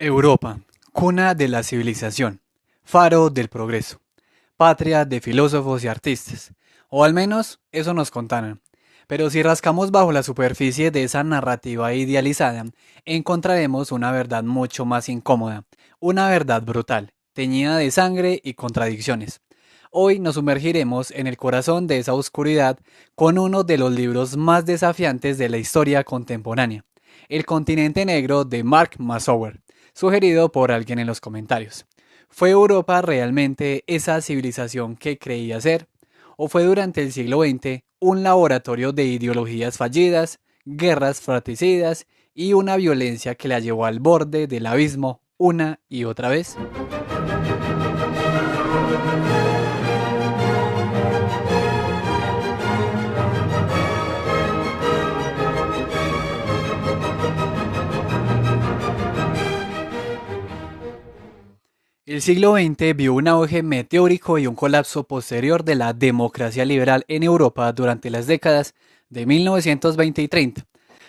Europa, cuna de la civilización, faro del progreso, patria de filósofos y artistas, o al menos eso nos contaron. Pero si rascamos bajo la superficie de esa narrativa idealizada, encontraremos una verdad mucho más incómoda, una verdad brutal, teñida de sangre y contradicciones. Hoy nos sumergiremos en el corazón de esa oscuridad con uno de los libros más desafiantes de la historia contemporánea, El continente negro de Mark Massower, sugerido por alguien en los comentarios. ¿Fue Europa realmente esa civilización que creía ser? ¿O fue durante el siglo XX un laboratorio de ideologías fallidas, guerras fratricidas y una violencia que la llevó al borde del abismo una y otra vez? El siglo XX vio un auge meteórico y un colapso posterior de la democracia liberal en Europa durante las décadas de 1920 y 30.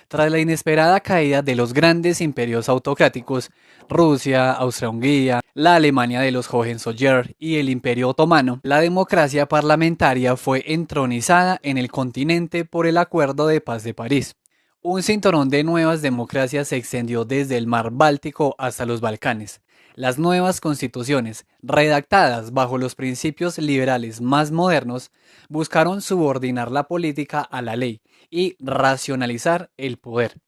Tras la inesperada caída de los grandes imperios autocráticos, Rusia, Austria-Hungría, la Alemania de los Hohenzollern y el Imperio Otomano, la democracia parlamentaria fue entronizada en el continente por el Acuerdo de Paz de París. Un cinturón de nuevas democracias se extendió desde el mar Báltico hasta los Balcanes. Las nuevas constituciones, redactadas bajo los principios liberales más modernos, buscaron subordinar la política a la ley y racionalizar el poder.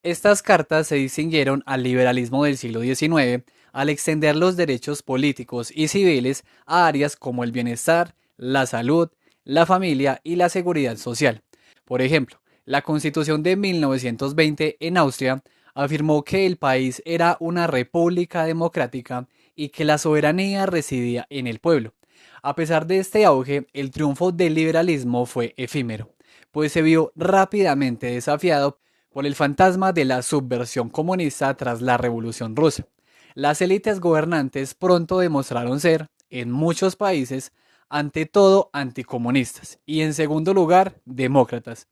Estas cartas se distinguieron al liberalismo del siglo XIX al extender los derechos políticos y civiles a áreas como el bienestar, la salud, la familia y la seguridad social. Por ejemplo, la Constitución de 1920 en Austria afirmó que el país era una república democrática y que la soberanía residía en el pueblo. A pesar de este auge, el triunfo del liberalismo fue efímero, pues se vio rápidamente desafiado por el fantasma de la subversión comunista tras la Revolución Rusa. Las élites gobernantes pronto demostraron ser, en muchos países, ante todo anticomunistas y en segundo lugar demócratas.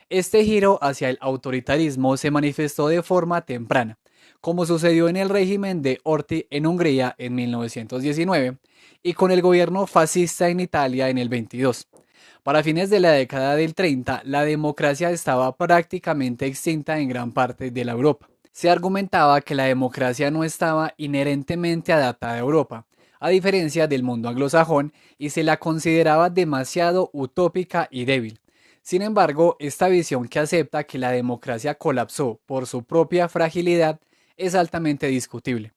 Este giro hacia el autoritarismo se manifestó de forma temprana, como sucedió en el régimen de Horthy en Hungría en 1919 y con el gobierno fascista en Italia en el 22. Para fines de la década del 30, la democracia estaba prácticamente extinta en gran parte de la Europa. Se argumentaba que la democracia no estaba inherentemente adaptada a Europa, a diferencia del mundo anglosajón, y se la consideraba demasiado utópica y débil. Sin embargo, esta visión que acepta que la democracia colapsó por su propia fragilidad es altamente discutible.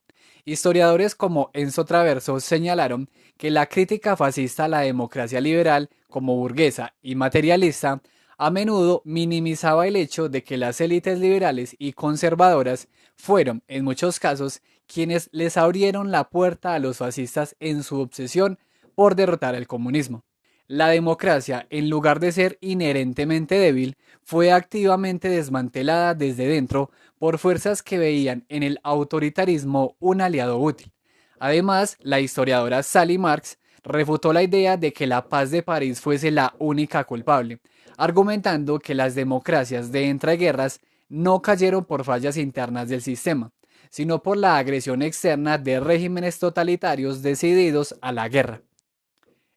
Historiadores como Enzo Traverso señalaron que la crítica fascista a la democracia liberal como burguesa y materialista a menudo minimizaba el hecho de que las élites liberales y conservadoras fueron, en muchos casos, quienes les abrieron la puerta a los fascistas en su obsesión por derrotar el comunismo. La democracia, en lugar de ser inherentemente débil, fue activamente desmantelada desde dentro por fuerzas que veían en el autoritarismo un aliado útil. Además, la historiadora Sally Marx refutó la idea de que la paz de París fuese la única culpable, argumentando que las democracias de entreguerras no cayeron por fallas internas del sistema, sino por la agresión externa de regímenes totalitarios decididos a la guerra.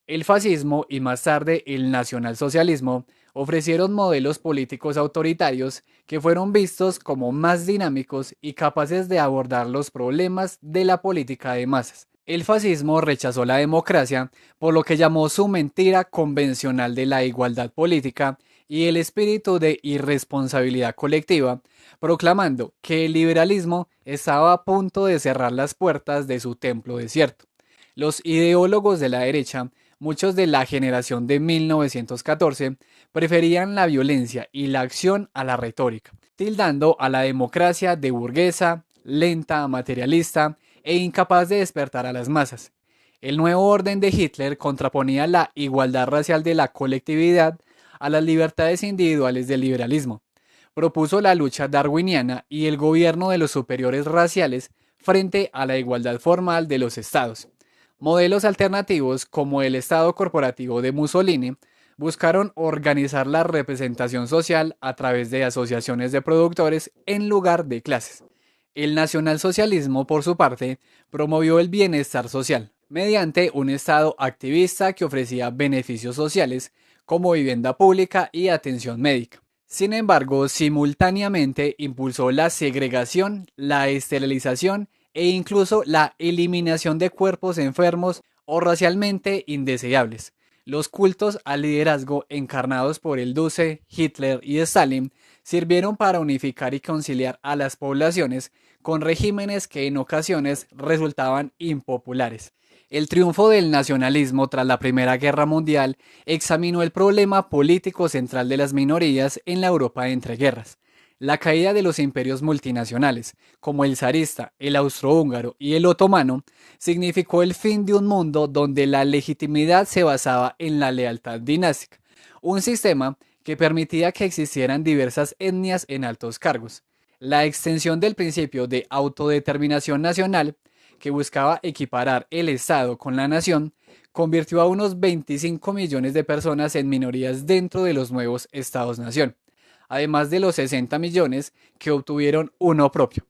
El fascismo y más tarde el nacionalsocialismo ofrecieron modelos políticos autoritarios que fueron vistos como más dinámicos y capaces de abordar los problemas de la política de masas. El fascismo rechazó la democracia por lo que llamó su mentira convencional de la igualdad política y el espíritu de irresponsabilidad colectiva, proclamando que el liberalismo estaba a punto de cerrar las puertas de su templo desierto. Los ideólogos de la derecha, muchos de la generación de 1914, preferían la violencia y la acción a la retórica, tildando a la democracia de burguesa, lenta, materialista e incapaz de despertar a las masas. El nuevo orden de Hitler contraponía la igualdad racial de la colectividad a las libertades individuales del liberalismo. Propuso la lucha darwiniana y el gobierno de los superiores raciales frente a la igualdad formal de los estados. Modelos alternativos, como el Estado corporativo de Mussolini, buscaron organizar la representación social a través de asociaciones de productores en lugar de clases. El nacionalsocialismo, por su parte, promovió el bienestar social mediante un Estado activista que ofrecía beneficios sociales como vivienda pública y atención médica. Sin embargo, simultáneamente impulsó la segregación, la esterilización e incluso la eliminación de cuerpos enfermos o racialmente indeseables. Los cultos al liderazgo encarnados por el Duce, Hitler y Stalin sirvieron para unificar y conciliar a las poblaciones con regímenes que en ocasiones resultaban impopulares. El triunfo del nacionalismo tras la Primera Guerra Mundial examinó el problema político central de las minorías en la Europa entre guerras. La caída de los imperios multinacionales, como el zarista, el austrohúngaro y el otomano, significó el fin de un mundo donde la legitimidad se basaba en la lealtad dinástica, un sistema que permitía que existieran diversas etnias en altos cargos. La extensión del principio de autodeterminación nacional, que buscaba equiparar el Estado con la nación, convirtió a unos 25 millones de personas en minorías dentro de los nuevos Estados-nación, además de los 60 millones que obtuvieron uno propio.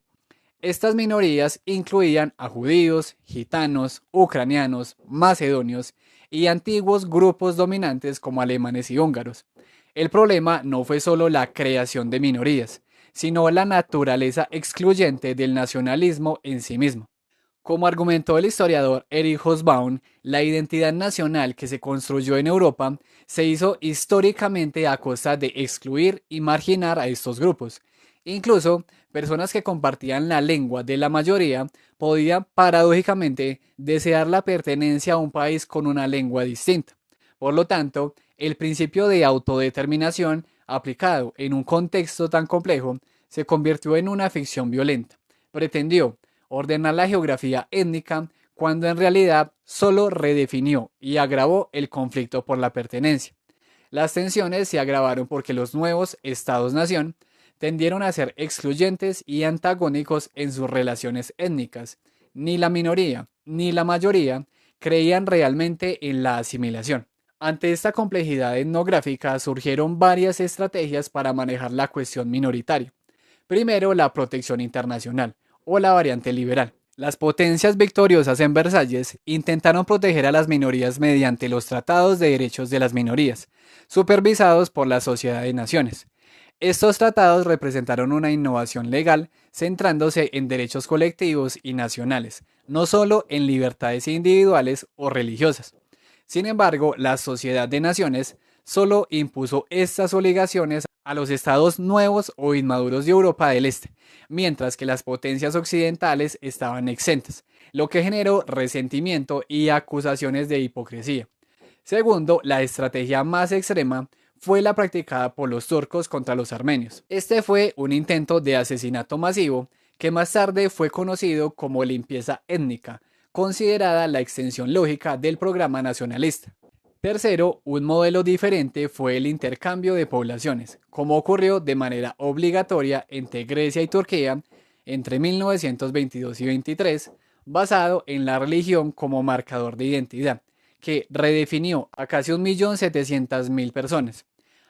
Estas minorías incluían a judíos, gitanos, ucranianos, macedonios y antiguos grupos dominantes como alemanes y húngaros. El problema no fue solo la creación de minorías, sino la naturaleza excluyente del nacionalismo en sí mismo. Como argumentó el historiador Erich Hobsbawm, la identidad nacional que se construyó en Europa se hizo históricamente a costa de excluir y marginar a estos grupos. Incluso, personas que compartían la lengua de la mayoría podían paradójicamente desear la pertenencia a un país con una lengua distinta. Por lo tanto, el principio de autodeterminación aplicado en un contexto tan complejo se convirtió en una ficción violenta. Pretendió ordenar la geografía étnica cuando en realidad solo redefinió y agravó el conflicto por la pertenencia. Las tensiones se agravaron porque los nuevos estados-nación tendieron a ser excluyentes y antagónicos en sus relaciones étnicas. Ni la minoría ni la mayoría creían realmente en la asimilación. Ante esta complejidad etnográfica surgieron varias estrategias para manejar la cuestión minoritaria. Primero, la protección internacional, o la variante liberal. Las potencias victoriosas en Versalles intentaron proteger a las minorías mediante los tratados de derechos de las minorías, supervisados por la Sociedad de Naciones. Estos tratados representaron una innovación legal centrándose en derechos colectivos y nacionales, no solo en libertades individuales o religiosas. Sin embargo, la Sociedad de Naciones solo impuso estas obligaciones a los estados nuevos o inmaduros de Europa del Este, mientras que las potencias occidentales estaban exentas, lo que generó resentimiento y acusaciones de hipocresía. Segundo, la estrategia más extrema fue la practicada por los turcos contra los armenios. Este fue un intento de asesinato masivo que más tarde fue conocido como limpieza étnica, considerada la extensión lógica del programa nacionalista. Tercero, un modelo diferente fue el intercambio de poblaciones, como ocurrió de manera obligatoria entre Grecia y Turquía entre 1922 y 23, basado en la religión como marcador de identidad, que redefinió a casi 1.700.000 personas.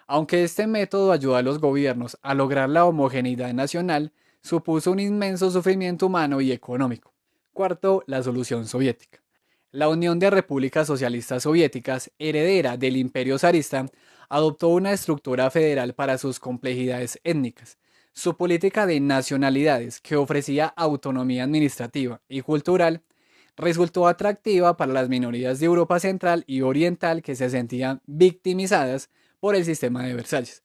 Aunque este método ayudó a los gobiernos a lograr la homogeneidad nacional, supuso un inmenso sufrimiento humano y económico. Cuarto, la solución soviética. La Unión de Repúblicas Socialistas Soviéticas, heredera del Imperio zarista, adoptó una estructura federal para sus complejidades étnicas. Su política de nacionalidades, que ofrecía autonomía administrativa y cultural, resultó atractiva para las minorías de Europa Central y Oriental que se sentían victimizadas por el sistema de Versalles.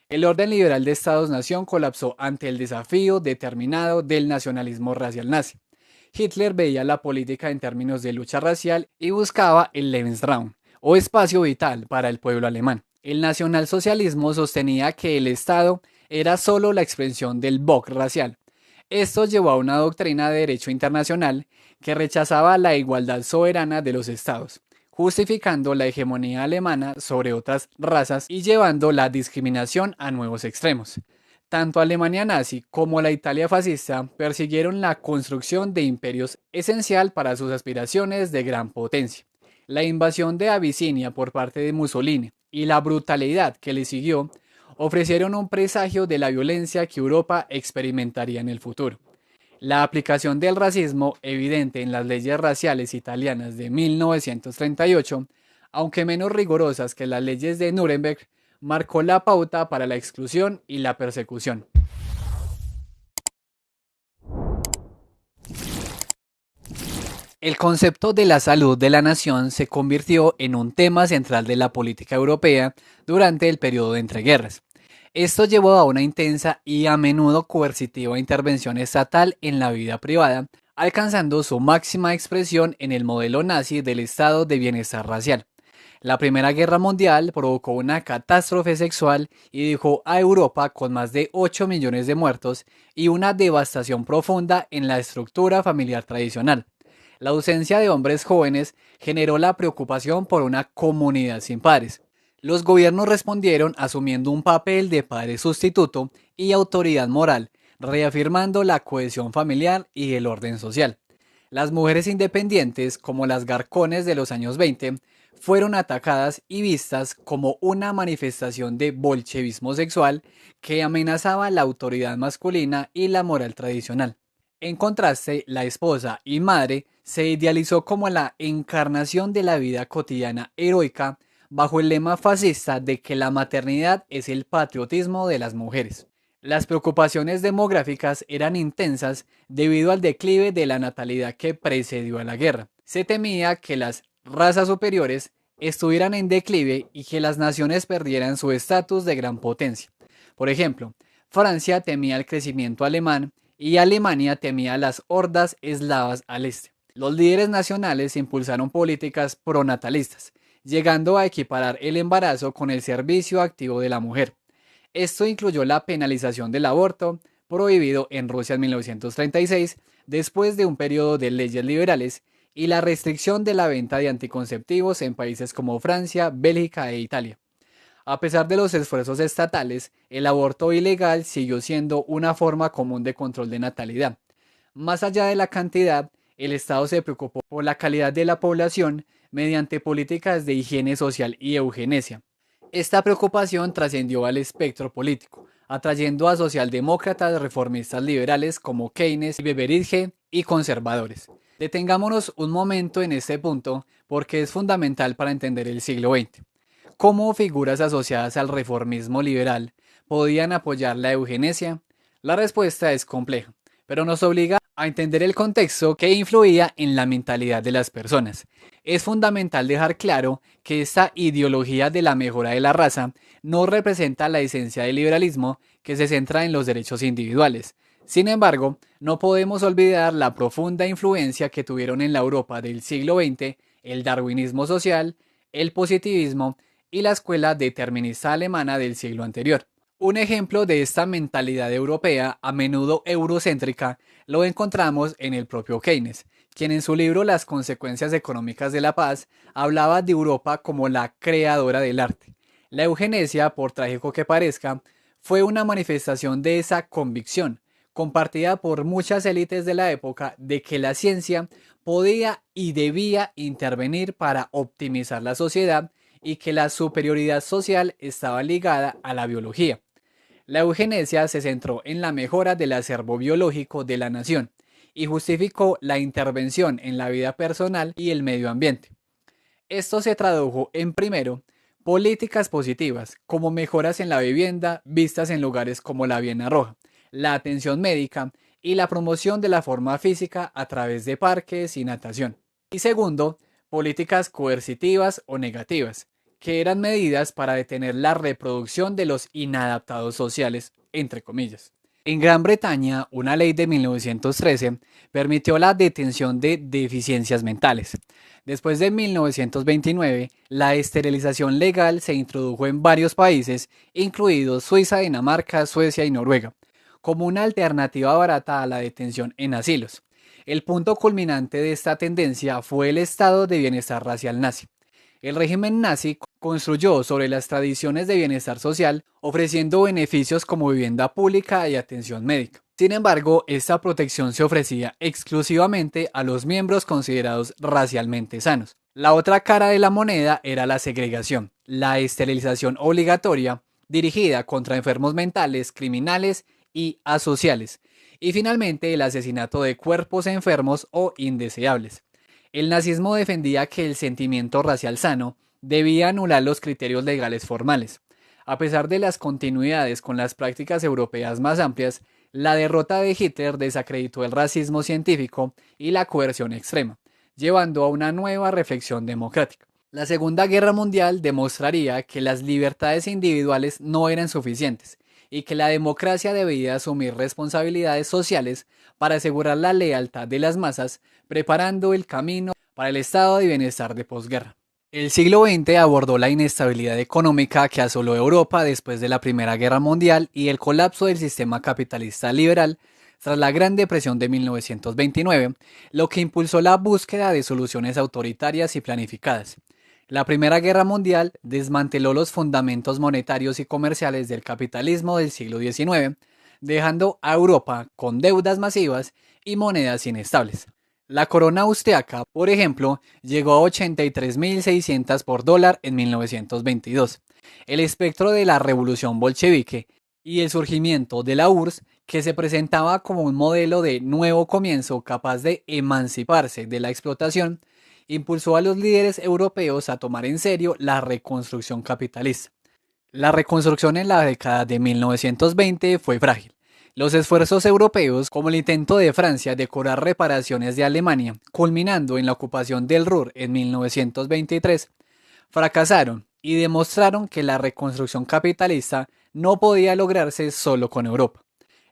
El orden liberal de Estados-nación colapsó ante el desafío determinado del nacionalismo racial nazi. Hitler veía la política en términos de lucha racial y buscaba el Lebensraum, o espacio vital para el pueblo alemán. El nacionalsocialismo sostenía que el Estado era solo la expresión del Volk racial. Esto llevó a una doctrina de derecho internacional que rechazaba la igualdad soberana de los estados, justificando la hegemonía alemana sobre otras razas y llevando la discriminación a nuevos extremos. Tanto Alemania nazi como la Italia fascista persiguieron la construcción de imperios esencial para sus aspiraciones de gran potencia. La invasión de Abisinia por parte de Mussolini y la brutalidad que le siguió ofrecieron un presagio de la violencia que Europa experimentaría en el futuro. La aplicación del racismo, evidente en las leyes raciales italianas de 1938, aunque menos rigurosas que las leyes de Nuremberg, marcó la pauta para la exclusión y la persecución. El concepto de la salud de la nación se convirtió en un tema central de la política europea durante el periodo de entreguerras. Esto llevó a una intensa y a menudo coercitiva intervención estatal en la vida privada, alcanzando su máxima expresión en el modelo nazi del estado de bienestar racial. La Primera Guerra Mundial provocó una catástrofe sexual y dejó a Europa con más de 8 millones de muertos y una devastación profunda en la estructura familiar tradicional. La ausencia de hombres jóvenes generó la preocupación por una comunidad sin padres. Los gobiernos respondieron asumiendo un papel de padre sustituto y autoridad moral, reafirmando la cohesión familiar y el orden social. Las mujeres independientes, como las Garcones de los años 20, fueron atacadas y vistas como una manifestación de bolchevismo sexual que amenazaba la autoridad masculina y la moral tradicional. En contraste, la esposa y madre se idealizó como la encarnación de la vida cotidiana heroica bajo el lema fascista de que la maternidad es el patriotismo de las mujeres. Las preocupaciones demográficas eran intensas debido al declive de la natalidad que precedió a la guerra. Se temía que las razas superiores estuvieran en declive y que las naciones perdieran su estatus de gran potencia. Por ejemplo, Francia temía el crecimiento alemán y Alemania temía las hordas eslavas al este. Los líderes nacionales impulsaron políticas pronatalistas, llegando a equiparar el embarazo con el servicio activo de la mujer. Esto incluyó la penalización del aborto, prohibido en Rusia en 1936, después de un periodo de leyes liberales, y la restricción de la venta de anticonceptivos en países como Francia, Bélgica e Italia. A pesar de los esfuerzos estatales, el aborto ilegal siguió siendo una forma común de control de natalidad. Más allá de la cantidad, el Estado se preocupó por la calidad de la población mediante políticas de higiene social y eugenesia. Esta preocupación trascendió al espectro político, atrayendo a socialdemócratas reformistas liberales como Keynes y Beveridge y conservadores. Detengámonos un momento en este punto porque es fundamental para entender el siglo XX. ¿Cómo figuras asociadas al reformismo liberal podían apoyar la eugenesia? La respuesta es compleja, pero nos obliga a entender el contexto que influía en la mentalidad de las personas. Es fundamental dejar claro que esta ideología de la mejora de la raza no representa la esencia del liberalismo que se centra en los derechos individuales. Sin embargo, no podemos olvidar la profunda influencia que tuvieron en la Europa del siglo XX el darwinismo social, el positivismo y la escuela determinista alemana del siglo anterior. Un ejemplo de esta mentalidad europea, a menudo eurocéntrica, lo encontramos en el propio Keynes, quien en su libro Las consecuencias económicas de la paz hablaba de Europa como la creadora del arte. La eugenesia, por trágico que parezca, fue una manifestación de esa convicción, compartida por muchas élites de la época, de que la ciencia podía y debía intervenir para optimizar la sociedad y que la superioridad social estaba ligada a la biología. La eugenesia se centró en la mejora del acervo biológico de la nación y justificó la intervención en la vida personal y el medio ambiente. Esto se tradujo en, primero, políticas positivas, como mejoras en la vivienda vistas en lugares como la Viena Roja, la atención médica y la promoción de la forma física a través de parques y natación. Y segundo, políticas coercitivas o negativas, que eran medidas para detener la reproducción de los inadaptados sociales, entre comillas. En Gran Bretaña, una ley de 1913 permitió la detención de deficiencias mentales. Después de 1929, la esterilización legal se introdujo en varios países, incluidos Suiza, Dinamarca, Suecia y Noruega, como una alternativa barata a la detención en asilos. El punto culminante de esta tendencia fue el estado de bienestar racial nazi. El régimen nazi construyó sobre las tradiciones de bienestar social, ofreciendo beneficios como vivienda pública y atención médica. Sin embargo, esta protección se ofrecía exclusivamente a los miembros considerados racialmente sanos. La otra cara de la moneda era la segregación, la esterilización obligatoria dirigida contra enfermos mentales, criminales y asociales, Y finalmente el asesinato de cuerpos enfermos o indeseables. El nazismo defendía que el sentimiento racial sano debía anular los criterios legales formales. A pesar de las continuidades con las prácticas europeas más amplias, la derrota de Hitler desacreditó el racismo científico y la coerción extrema, llevando a una nueva reflexión democrática. La Segunda Guerra Mundial demostraría que las libertades individuales no eran suficientes y que la democracia debía asumir responsabilidades sociales para asegurar la lealtad de las masas, preparando el camino para el estado de bienestar de posguerra. El siglo XX abordó la inestabilidad económica que asoló Europa después de la Primera Guerra Mundial y el colapso del sistema capitalista liberal tras la Gran Depresión de 1929, lo que impulsó la búsqueda de soluciones autoritarias y planificadas. La Primera Guerra Mundial desmanteló los fundamentos monetarios y comerciales del capitalismo del siglo XIX, dejando a Europa con deudas masivas y monedas inestables. La corona austriaca, por ejemplo, llegó a 83.600 por dólar en 1922. El espectro de la revolución bolchevique y el surgimiento de la URSS, que se presentaba como un modelo de nuevo comienzo capaz de emanciparse de la explotación, impulsó a los líderes europeos a tomar en serio la reconstrucción capitalista. La reconstrucción en la década de 1920 fue frágil. Los esfuerzos europeos, como el intento de Francia de cobrar reparaciones de Alemania, culminando en la ocupación del Ruhr en 1923, fracasaron y demostraron que la reconstrucción capitalista no podía lograrse solo con Europa.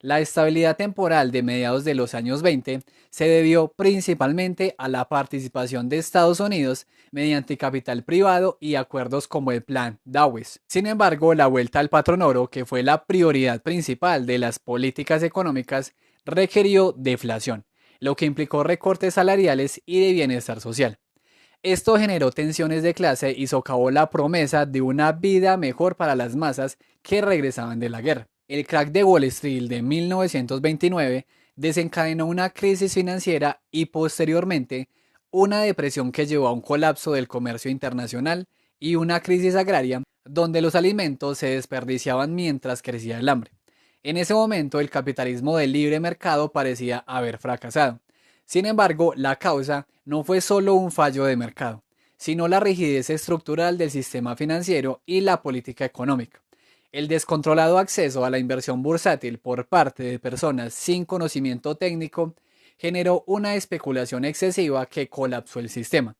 La estabilidad temporal de mediados de los años 20 se debió principalmente a la participación de Estados Unidos mediante capital privado y acuerdos como el Plan Dawes. Sin embargo, la vuelta al patrón oro, que fue la prioridad principal de las políticas económicas, requirió deflación, lo que implicó recortes salariales y de bienestar social. Esto generó tensiones de clase y socavó la promesa de una vida mejor para las masas que regresaban de la guerra. El crack de Wall Street de 1929 desencadenó una crisis financiera y posteriormente una depresión que llevó a un colapso del comercio internacional y una crisis agraria donde los alimentos se desperdiciaban mientras crecía el hambre. En ese momento el capitalismo del libre mercado parecía haber fracasado. Sin embargo, la causa no fue solo un fallo de mercado, sino la rigidez estructural del sistema financiero y la política económica. El descontrolado acceso a la inversión bursátil por parte de personas sin conocimiento técnico generó una especulación excesiva que colapsó el sistema.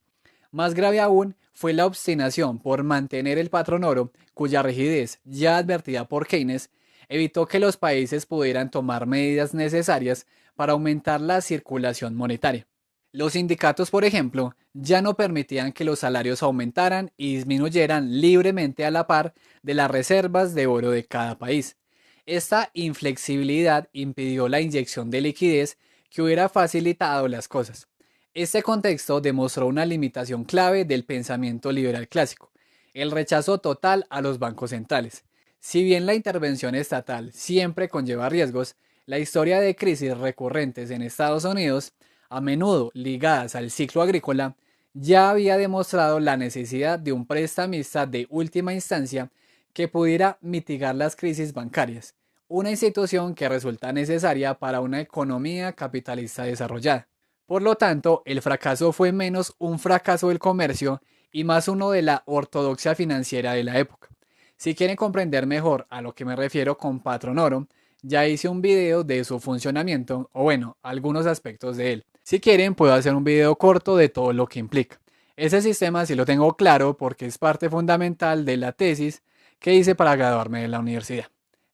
Más grave aún fue la obstinación por mantener el patrón oro, cuya rigidez, ya advertida por Keynes, evitó que los países pudieran tomar medidas necesarias para aumentar la circulación monetaria. Los sindicatos, por ejemplo, ya no permitían que los salarios aumentaran y disminuyeran libremente a la par de las reservas de oro de cada país. Esta inflexibilidad impidió la inyección de liquidez que hubiera facilitado las cosas. Este contexto demostró una limitación clave del pensamiento liberal clásico, el rechazo total a los bancos centrales. Si bien la intervención estatal siempre conlleva riesgos, la historia de crisis recurrentes en Estados Unidos, a menudo ligadas al ciclo agrícola, ya había demostrado la necesidad de un prestamista de última instancia que pudiera mitigar las crisis bancarias, una institución que resulta necesaria para una economía capitalista desarrollada. Por lo tanto, el fracaso fue menos un fracaso del comercio y más uno de la ortodoxia financiera de la época. Si quieren comprender mejor a lo que me refiero con patrón oro, ya hice un video de su funcionamiento, o bueno, algunos aspectos de él. Si quieren, puedo hacer un video corto de todo lo que implica. Ese sistema sí lo tengo claro porque es parte fundamental de la tesis que hice para graduarme de la universidad.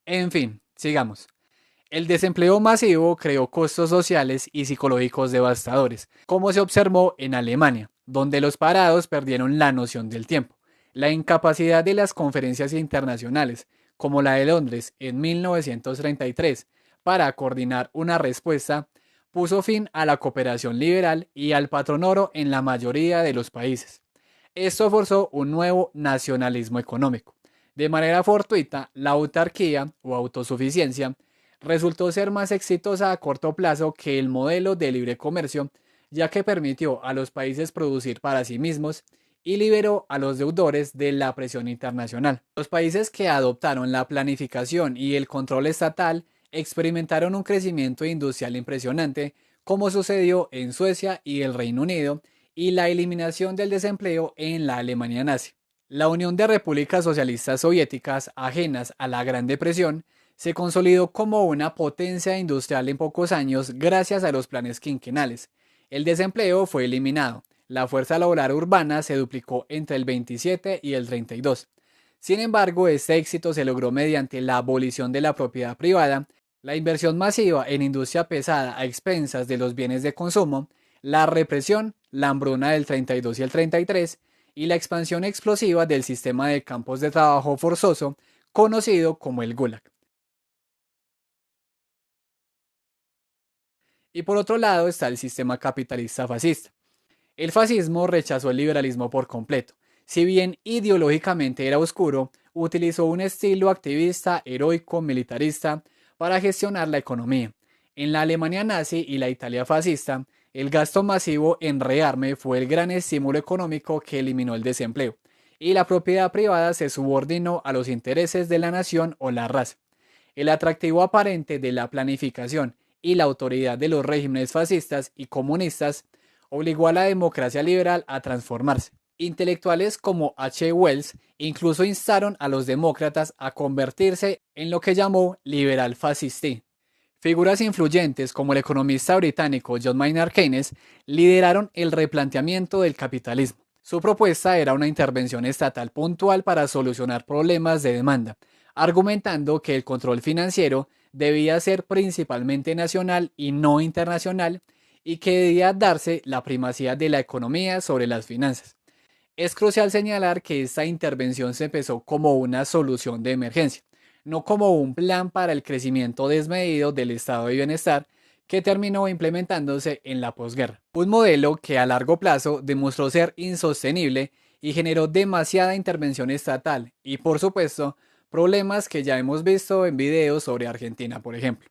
En fin, sigamos. El desempleo masivo creó costos sociales y psicológicos devastadores, como se observó en Alemania, donde los parados perdieron la noción del tiempo. La incapacidad de las conferencias internacionales, como la de Londres en 1933, para coordinar una respuesta, puso fin a la cooperación liberal y al patrón oro en la mayoría de los países. Esto forzó un nuevo nacionalismo económico. De manera fortuita, la autarquía o autosuficiencia resultó ser más exitosa a corto plazo que el modelo de libre comercio, ya que permitió a los países producir para sí mismos y liberó a los deudores de la presión internacional. Los países que adoptaron la planificación y el control estatal experimentaron un crecimiento industrial impresionante, como sucedió en Suecia y el Reino Unido, y la eliminación del desempleo en la Alemania nazi. La Unión de Repúblicas Socialistas Soviéticas, ajenas a la Gran Depresión, se consolidó como una potencia industrial en pocos años gracias a los planes quinquenales. El desempleo fue eliminado. La fuerza laboral urbana se duplicó entre el 27 y el 32. Sin embargo, este éxito se logró mediante la abolición de la propiedad privada, la inversión masiva en industria pesada a expensas de los bienes de consumo, la represión, la hambruna del 32 y el 33, y la expansión explosiva del sistema de campos de trabajo forzoso, conocido como el Gulag. Y por otro lado está el sistema capitalista fascista. El fascismo rechazó el liberalismo por completo. Si bien ideológicamente era oscuro, utilizó un estilo activista, heroico, militarista para gestionar la economía. En la Alemania nazi y la Italia fascista, el gasto masivo en rearme fue el gran estímulo económico que eliminó el desempleo, y la propiedad privada se subordinó a los intereses de la nación o la raza. El atractivo aparente de la planificación y la autoridad de los regímenes fascistas y comunistas obligó a la democracia liberal a transformarse. Intelectuales como H. Wells incluso instaron a los demócratas a convertirse en lo que llamó liberal fascistí. Figuras influyentes como el economista británico John Maynard Keynes lideraron el replanteamiento del capitalismo. Su propuesta era una intervención estatal puntual para solucionar problemas de demanda, argumentando que el control financiero debía ser principalmente nacional y no internacional, y que debía darse la primacía de la economía sobre las finanzas. Es crucial señalar que esta intervención se empezó como una solución de emergencia, no como un plan para el crecimiento desmedido del estado de bienestar que terminó implementándose en la posguerra. Un modelo que a largo plazo demostró ser insostenible y generó demasiada intervención estatal y, por supuesto, problemas que ya hemos visto en videos sobre Argentina, por ejemplo.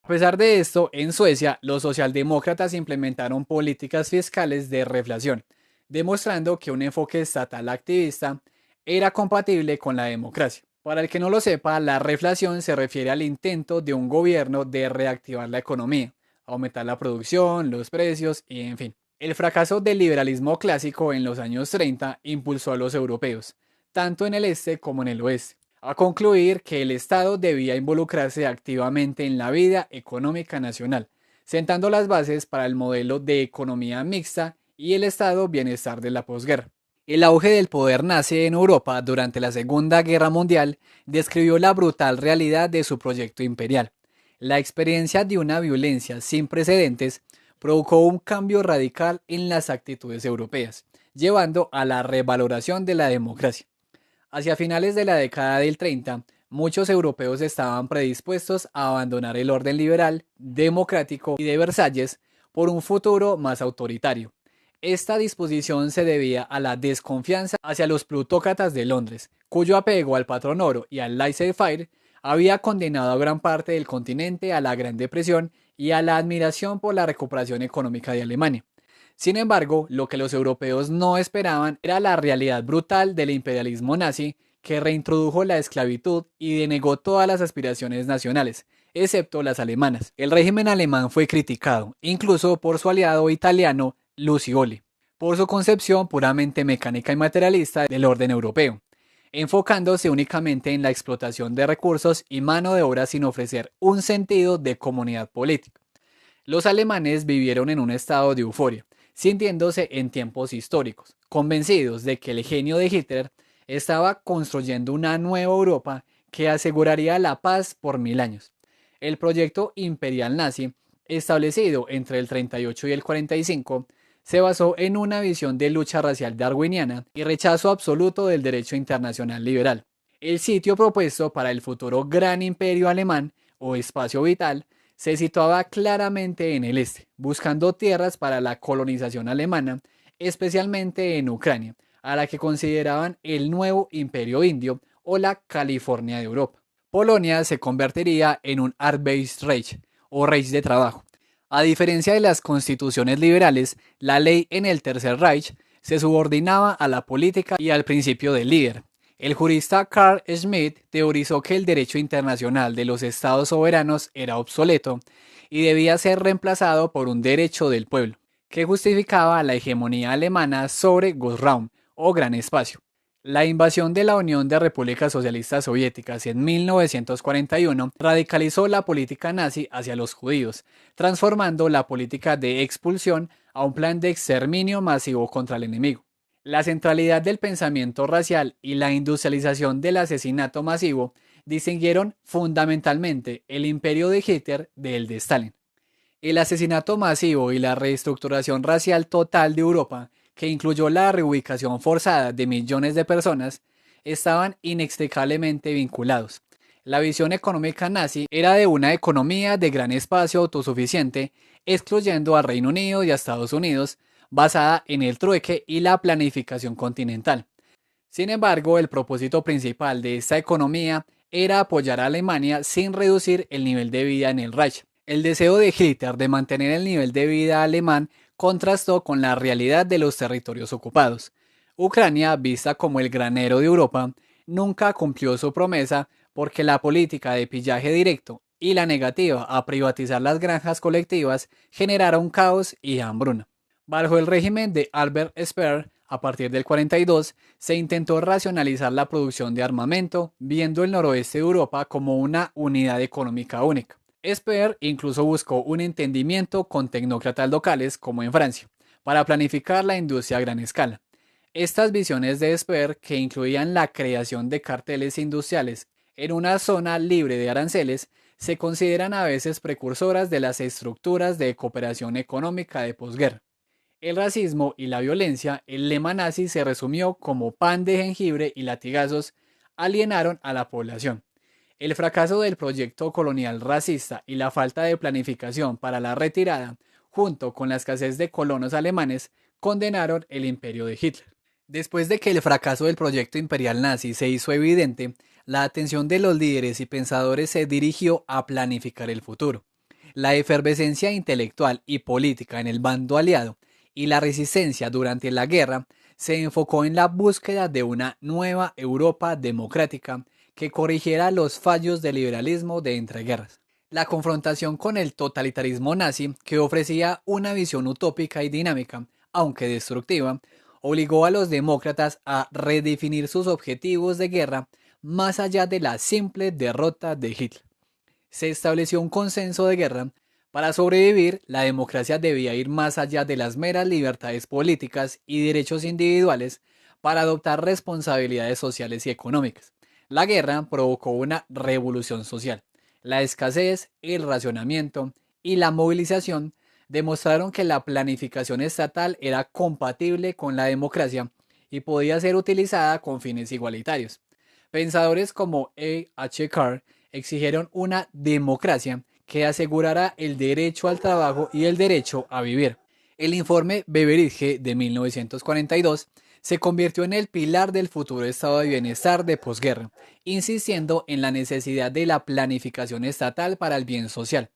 A pesar de esto, en Suecia, los socialdemócratas implementaron políticas fiscales de reflación, demostrando que un enfoque estatal activista era compatible con la democracia. Para el que no lo sepa, la reflación se refiere al intento de un gobierno de reactivar la economía, aumentar la producción, los precios y en fin. El fracaso del liberalismo clásico en los años 30 impulsó a los europeos, tanto en el este como en el oeste, a concluir que el Estado debía involucrarse activamente en la vida económica nacional, sentando las bases para el modelo de economía mixta y el estado bienestar de la posguerra. El auge del poder nazi en Europa durante la Segunda Guerra Mundial describió la brutal realidad de su proyecto imperial. La experiencia de una violencia sin precedentes provocó un cambio radical en las actitudes europeas, llevando a la revaloración de la democracia. Hacia finales de la década del 30, muchos europeos estaban predispuestos a abandonar el orden liberal, democrático y de Versalles por un futuro más autoritario. Esta disposición se debía a la desconfianza hacia los plutócratas de Londres, cuyo apego al patrón oro y al laissez-faire había condenado a gran parte del continente a la Gran Depresión y a la admiración por la recuperación económica de Alemania. Sin embargo, lo que los europeos no esperaban era la realidad brutal del imperialismo nazi que reintrodujo la esclavitud y denegó todas las aspiraciones nacionales, excepto las alemanas. El régimen alemán fue criticado, incluso por su aliado italiano Lucioli, por su concepción puramente mecánica y materialista del orden europeo, enfocándose únicamente en la explotación de recursos y mano de obra sin ofrecer un sentido de comunidad política. Los alemanes vivieron en un estado de euforia, sintiéndose en tiempos históricos, convencidos de que el genio de Hitler estaba construyendo una nueva Europa que aseguraría la paz por 1000 años. El proyecto imperial nazi, establecido entre el 38 y el 45, se basó en una visión de lucha racial darwiniana y rechazo absoluto del derecho internacional liberal. El sitio propuesto para el futuro Gran Imperio Alemán, o espacio vital, se situaba claramente en el este, buscando tierras para la colonización alemana, especialmente en Ucrania, a la que consideraban el nuevo imperio indio o la California de Europa. Polonia se convertiría en un Arbeitsreich, o Reich de trabajo. A diferencia de las constituciones liberales, la ley en el Tercer Reich se subordinaba a la política y al principio del líder. El jurista Carl Schmitt teorizó que el derecho internacional de los estados soberanos era obsoleto y debía ser reemplazado por un derecho del pueblo, que justificaba la hegemonía alemana sobre Großraum o Gran Espacio. La invasión de la Unión de Repúblicas Socialistas Soviéticas en 1941 radicalizó la política nazi hacia los judíos, transformando la política de expulsión a un plan de exterminio masivo contra el enemigo. La centralidad del pensamiento racial y la industrialización del asesinato masivo distinguieron fundamentalmente el imperio de Hitler del de Stalin. El asesinato masivo y la reestructuración racial total de Europa, que incluyó la reubicación forzada de millones de personas, estaban inextricablemente vinculados. La visión económica nazi era de una economía de gran espacio autosuficiente, excluyendo al Reino Unido y a Estados Unidos, basada en el trueque y la planificación continental. Sin embargo, el propósito principal de esta economía era apoyar a Alemania sin reducir el nivel de vida en el Reich. El deseo de Hitler de mantener el nivel de vida alemán contrastó con la realidad de los territorios ocupados. Ucrania, vista como el granero de Europa, nunca cumplió su promesa porque la política de pillaje directo y la negativa a privatizar las granjas colectivas generaron caos y hambruna. Bajo el régimen de Albert Speer, a partir del 42, se intentó racionalizar la producción de armamento, viendo el noroeste de Europa como una unidad económica única. Speer incluso buscó un entendimiento con tecnócratas locales, como en Francia, para planificar la industria a gran escala. Estas visiones de Speer, que incluían la creación de carteles industriales en una zona libre de aranceles, se consideran a veces precursoras de las estructuras de cooperación económica de posguerra. El racismo y la violencia, el lema nazi se resumió como pan de jengibre y latigazos alienaron a la población. El fracaso del proyecto colonial racista y la falta de planificación para la retirada, junto con la escasez de colonos alemanes, condenaron el imperio de Hitler. Después de que el fracaso del proyecto imperial nazi se hizo evidente, la atención de los líderes y pensadores se dirigió a planificar el futuro. La efervescencia intelectual y política en el bando aliado y la resistencia durante la guerra se enfocó en la búsqueda de una nueva Europa democrática que corrigiera los fallos del liberalismo de entreguerras. La confrontación con el totalitarismo nazi, que ofrecía una visión utópica y dinámica, aunque destructiva, obligó a los demócratas a redefinir sus objetivos de guerra más allá de la simple derrota de Hitler. Se estableció un consenso de guerra. Para sobrevivir, la democracia debía ir más allá de las meras libertades políticas y derechos individuales para adoptar responsabilidades sociales y económicas. La guerra provocó una revolución social. La escasez, el racionamiento y la movilización demostraron que la planificación estatal era compatible con la democracia y podía ser utilizada con fines igualitarios. Pensadores como A. H. Carr exigieron una democracia que asegurara el derecho al trabajo y el derecho a vivir. El informe Beveridge de 1942 se convirtió en el pilar del futuro estado de bienestar de posguerra, insistiendo en la necesidad de la planificación estatal para el bien social.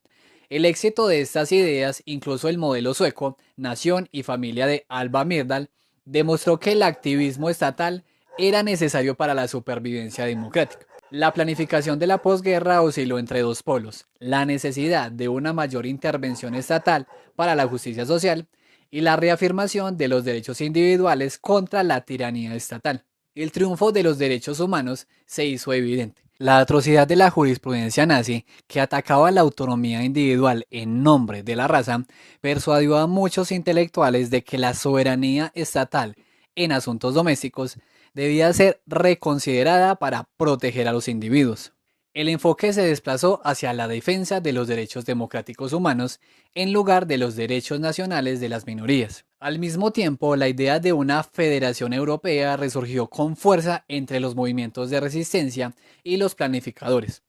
El éxito de estas ideas, incluso el modelo sueco, Nación y Familia de Alva Myrdal, demostró que el activismo estatal era necesario para la supervivencia democrática. La planificación de la posguerra osciló entre dos polos, la necesidad de una mayor intervención estatal para la justicia social y la reafirmación de los derechos individuales contra la tiranía estatal. El triunfo de los derechos humanos se hizo evidente. La atrocidad de la jurisprudencia nazi, que atacaba la autonomía individual en nombre de la raza, persuadió a muchos intelectuales de que la soberanía estatal en asuntos domésticos debía ser reconsiderada para proteger a los individuos. El enfoque se desplazó hacia la defensa de los derechos democráticos humanos en lugar de los derechos nacionales de las minorías. Al mismo tiempo, la idea de una federación europea resurgió con fuerza entre los movimientos de resistencia y los planificadores.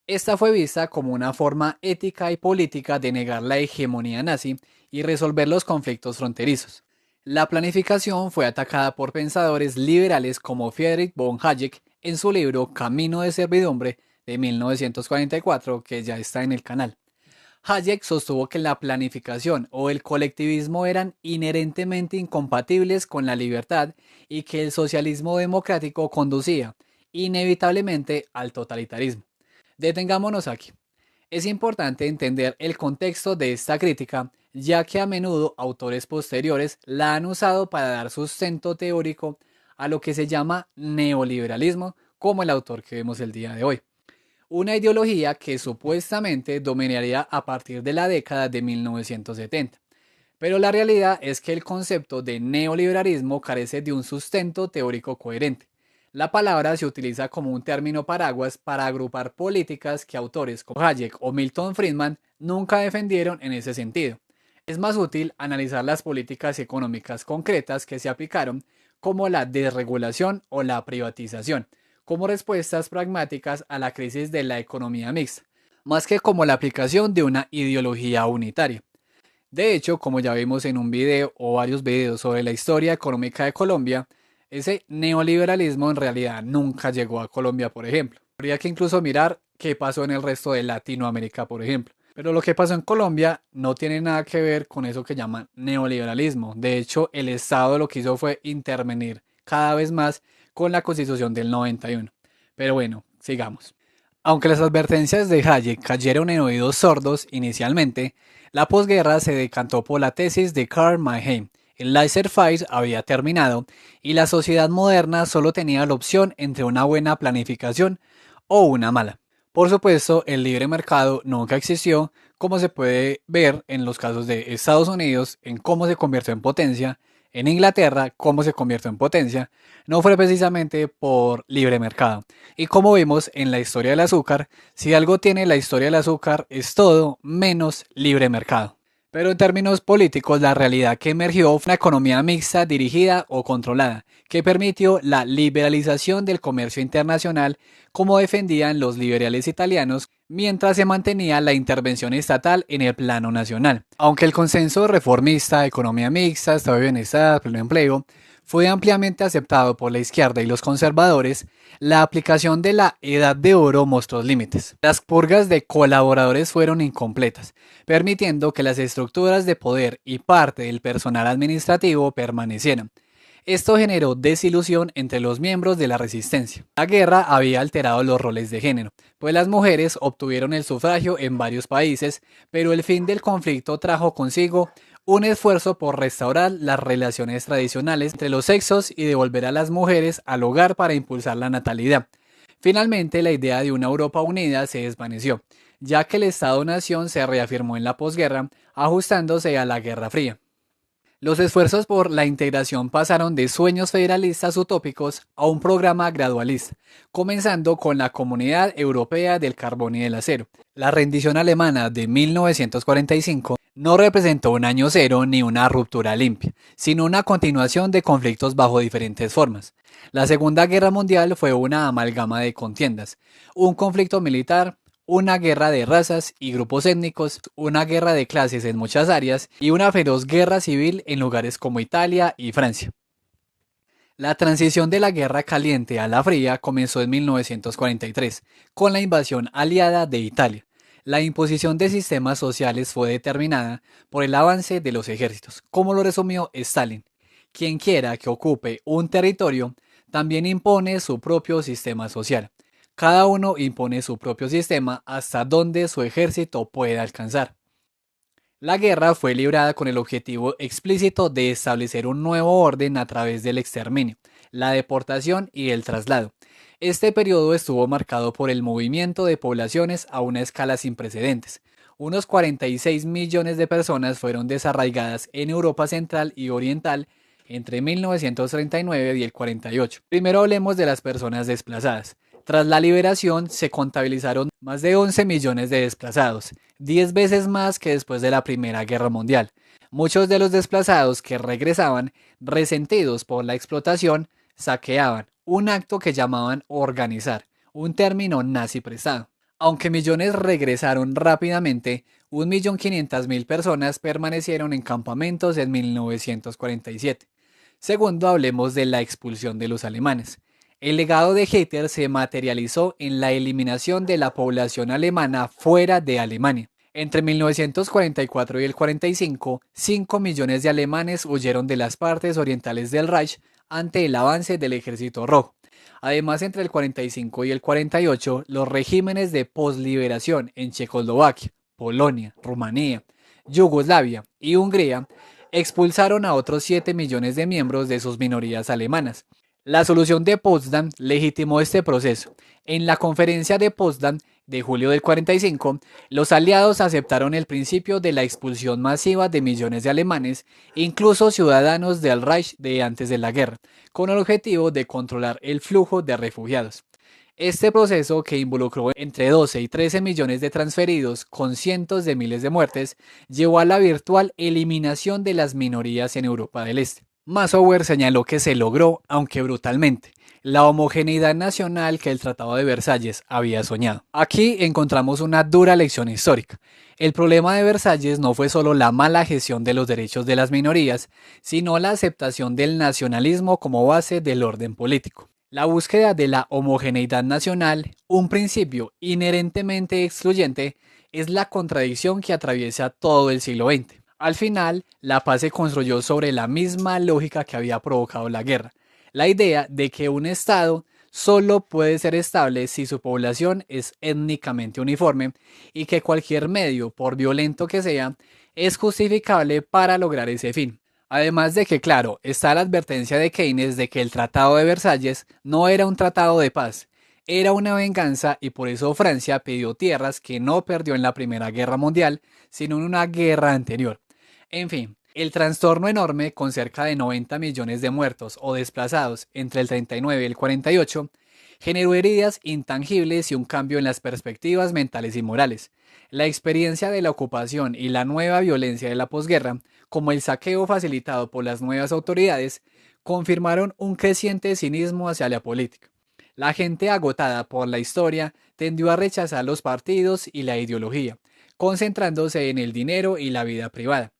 Esta fue vista como una forma ética y política de negar la hegemonía nazi y resolver los conflictos fronterizos. La planificación fue atacada por pensadores liberales como Friedrich von Hayek en su libro Camino de servidumbre de 1944, que ya está en el canal. Hayek sostuvo que la planificación o el colectivismo eran inherentemente incompatibles con la libertad y que el socialismo democrático conducía inevitablemente al totalitarismo. Detengámonos aquí. Es importante entender el contexto de esta crítica, ya que a menudo autores posteriores la han usado para dar sustento teórico a lo que se llama neoliberalismo, como el autor que vemos el día de hoy. Una ideología que supuestamente dominaría a partir de la década de 1970. Pero la realidad es que el concepto de neoliberalismo carece de un sustento teórico coherente. La palabra se utiliza como un término paraguas para agrupar políticas que autores como Hayek o Milton Friedman nunca defendieron en ese sentido. Es más útil analizar las políticas económicas concretas que se aplicaron, como la desregulación o la privatización, como respuestas pragmáticas a la crisis de la economía mixta, más que como la aplicación de una ideología unitaria. De hecho, como ya vimos en un video o varios videos sobre la historia económica de Colombia, ese neoliberalismo en realidad nunca llegó a Colombia, por ejemplo. Habría que incluso mirar qué pasó en el resto de Latinoamérica, por ejemplo. Pero lo que pasó en Colombia no tiene nada que ver con eso que llaman neoliberalismo. De hecho, el Estado lo que hizo fue intervenir cada vez más con la Constitución del 91. Pero bueno, sigamos. Aunque las advertencias de Hayek cayeron en oídos sordos inicialmente, la posguerra se decantó por la tesis de Karl Mayheim. El laissez-faire había terminado y la sociedad moderna solo tenía la opción entre una buena planificación o una mala. Por supuesto, el libre mercado nunca existió, como se puede ver en los casos de Estados Unidos, en cómo se convirtió en potencia, en Inglaterra, cómo se convirtió en potencia, no fue precisamente por libre mercado. Y como vimos en la historia del azúcar, si algo tiene la historia del azúcar es todo menos libre mercado. Pero en términos políticos, la realidad que emergió fue una economía mixta dirigida o controlada, que permitió la liberalización del comercio internacional, como defendían los liberales italianos, mientras se mantenía la intervención estatal en el plano nacional. Aunque el consenso reformista, economía mixta, estado de bienestar, pleno empleo, fue ampliamente aceptado por la izquierda y los conservadores, la aplicación de la Edad de Oro mostró límites. Las purgas de colaboradores fueron incompletas, permitiendo que las estructuras de poder y parte del personal administrativo permanecieran. Esto generó desilusión entre los miembros de la resistencia. La guerra había alterado los roles de género, pues las mujeres obtuvieron el sufragio en varios países, pero el fin del conflicto trajo consigo un esfuerzo por restaurar las relaciones tradicionales entre los sexos y devolver a las mujeres al hogar para impulsar la natalidad. Finalmente, la idea de una Europa unida se desvaneció, ya que el Estado-nación se reafirmó en la posguerra, ajustándose a la Guerra Fría. Los esfuerzos por la integración pasaron de sueños federalistas utópicos a un programa gradualista, comenzando con la Comunidad Europea del Carbón y del Acero. La rendición alemana de 1945 no representó un año cero ni una ruptura limpia, sino una continuación de conflictos bajo diferentes formas. La Segunda Guerra Mundial fue una amalgama de contiendas, un conflicto militar, una guerra de razas y grupos étnicos, una guerra de clases en muchas áreas y una feroz guerra civil en lugares como Italia y Francia. La transición de la Guerra Caliente a la Fría comenzó en 1943, con la invasión aliada de Italia. La imposición de sistemas sociales fue determinada por el avance de los ejércitos, como lo resumió Stalin. Quien quiera que ocupe un territorio, también impone su propio sistema social. Cada uno impone su propio sistema hasta donde su ejército pueda alcanzar. La guerra fue librada con el objetivo explícito de establecer un nuevo orden a través del exterminio, la deportación y el traslado. Este periodo estuvo marcado por el movimiento de poblaciones a una escala sin precedentes. Unos 46 millones de personas fueron desarraigadas en Europa Central y Oriental entre 1939 y el 48. Primero hablemos de las personas desplazadas. Tras la liberación se contabilizaron más de 11 millones de desplazados, 10 veces más que después de la Primera Guerra Mundial. Muchos de los desplazados que regresaban, resentidos por la explotación, saqueaban, un acto que llamaban organizar, un término nazi prestado. Aunque millones regresaron rápidamente, 1.500.000 personas permanecieron en campamentos en 1947. Segundo, hablemos de la expulsión de los alemanes. El legado de Hitler se materializó en la eliminación de la población alemana fuera de Alemania. Entre 1944 y el 45, 5 millones de alemanes huyeron de las partes orientales del Reich ante el avance del Ejército Rojo. Además, entre el 45 y el 48, los regímenes de posliberación en Checoslovaquia, Polonia, Rumanía, Yugoslavia y Hungría expulsaron a otros 7 millones de miembros de sus minorías alemanas. La solución de Potsdam legitimó este proceso. En la conferencia de Potsdam de julio del 45, los aliados aceptaron el principio de la expulsión masiva de millones de alemanes, incluso ciudadanos del Reich de antes de la guerra, con el objetivo de controlar el flujo de refugiados. Este proceso, que involucró entre 12 y 13 millones de transferidos con cientos de miles de muertes, llevó a la virtual eliminación de las minorías en Europa del Este. Massower señaló que se logró, aunque brutalmente, la homogeneidad nacional que el Tratado de Versalles había soñado. Aquí encontramos una dura lección histórica. El problema de Versalles no fue solo la mala gestión de los derechos de las minorías, sino la aceptación del nacionalismo como base del orden político. La búsqueda de la homogeneidad nacional, un principio inherentemente excluyente, es la contradicción que atraviesa todo el siglo XX. Al final, la paz se construyó sobre la misma lógica que había provocado la guerra, la idea de que un Estado solo puede ser estable si su población es étnicamente uniforme y que cualquier medio, por violento que sea, es justificable para lograr ese fin. Además de que, claro, está la advertencia de Keynes de que el Tratado de Versalles no era un tratado de paz, era una venganza, y por eso Francia pidió tierras que no perdió en la Primera Guerra Mundial, sino en una guerra anterior. En fin, el trastorno enorme, con cerca de 90 millones de muertos o desplazados entre el 39 y el 48, generó heridas intangibles y un cambio en las perspectivas mentales y morales. La experiencia de la ocupación y la nueva violencia de la posguerra, como el saqueo facilitado por las nuevas autoridades, confirmaron un creciente cinismo hacia la política. La gente, agotada por la historia, tendió a rechazar los partidos y la ideología, concentrándose en el dinero y la vida privada.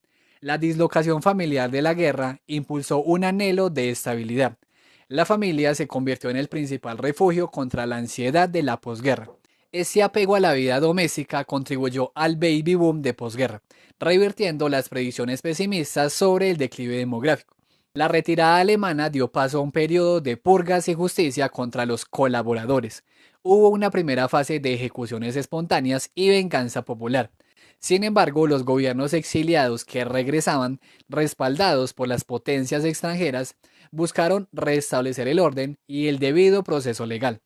La dislocación familiar de la guerra impulsó un anhelo de estabilidad. La familia se convirtió en el principal refugio contra la ansiedad de la posguerra. Este apego a la vida doméstica contribuyó al baby boom de posguerra, revirtiendo las predicciones pesimistas sobre el declive demográfico. La retirada alemana dio paso a un periodo de purgas y justicia contra los colaboradores. Hubo una primera fase de ejecuciones espontáneas y venganza popular. Sin embargo, los gobiernos exiliados que regresaban, respaldados por las potencias extranjeras, buscaron restablecer el orden y el debido proceso legal.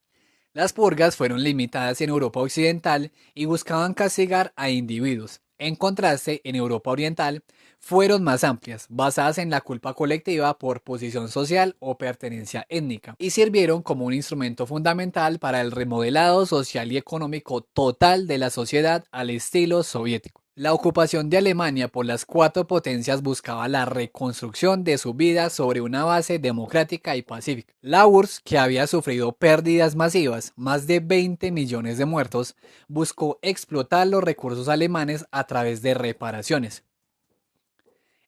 Las purgas fueron limitadas en Europa Occidental y buscaban castigar a individuos. En contraste, en Europa Oriental, fueron más amplias, basadas en la culpa colectiva por posición social o pertenencia étnica, y sirvieron como un instrumento fundamental para el remodelado social y económico total de la sociedad al estilo soviético. La ocupación de Alemania por las cuatro potencias buscaba la reconstrucción de su vida sobre una base democrática y pacífica. La URSS, que había sufrido pérdidas masivas, más de 20 millones de muertos, buscó explotar los recursos alemanes a través de reparaciones.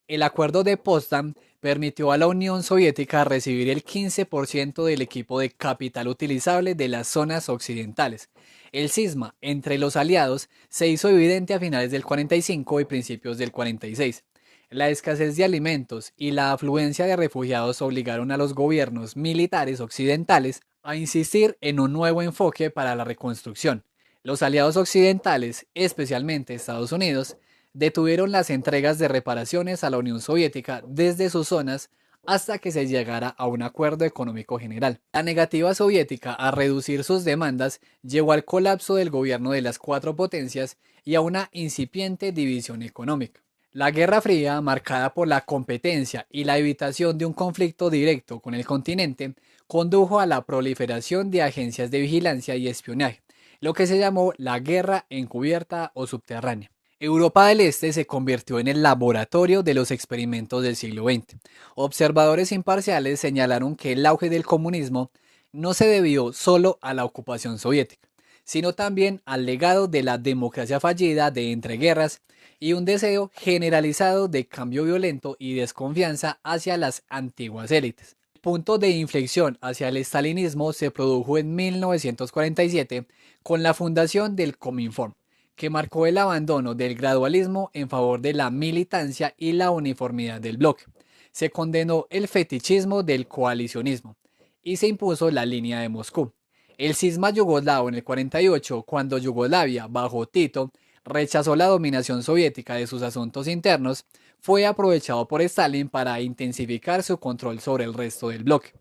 El acuerdo de Potsdam permitió a la Unión Soviética recibir el 15% del equipo de capital utilizable de las zonas occidentales. El cisma entre los aliados se hizo evidente a finales del 45 y principios del 46. La escasez de alimentos y la afluencia de refugiados obligaron a los gobiernos militares occidentales a insistir en un nuevo enfoque para la reconstrucción. Los aliados occidentales, especialmente Estados Unidos, detuvieron las entregas de reparaciones a la Unión Soviética desde sus zonas hasta que se llegara a un acuerdo económico general. La negativa soviética a reducir sus demandas llevó al colapso del gobierno de las cuatro potencias y a una incipiente división económica. La Guerra Fría, marcada por la competencia y la evitación de un conflicto directo con el continente, condujo a la proliferación de agencias de vigilancia y espionaje, lo que se llamó la guerra encubierta o subterránea. Europa del Este se convirtió en el laboratorio de los experimentos del siglo XX. Observadores imparciales señalaron que el auge del comunismo no se debió solo a la ocupación soviética, sino también al legado de la democracia fallida de entreguerras y un deseo generalizado de cambio violento y desconfianza hacia las antiguas élites. El punto de inflexión hacia el estalinismo se produjo en 1947 con la fundación del Cominform, que marcó el abandono del gradualismo en favor de la militancia y la uniformidad del bloque. Se condenó el fetichismo del coalicionismo y se impuso la línea de Moscú. El cisma yugoslavo en el 48, cuando Yugoslavia, bajo Tito, rechazó la dominación soviética de sus asuntos internos, fue aprovechado por Stalin para intensificar su control sobre el resto del bloque.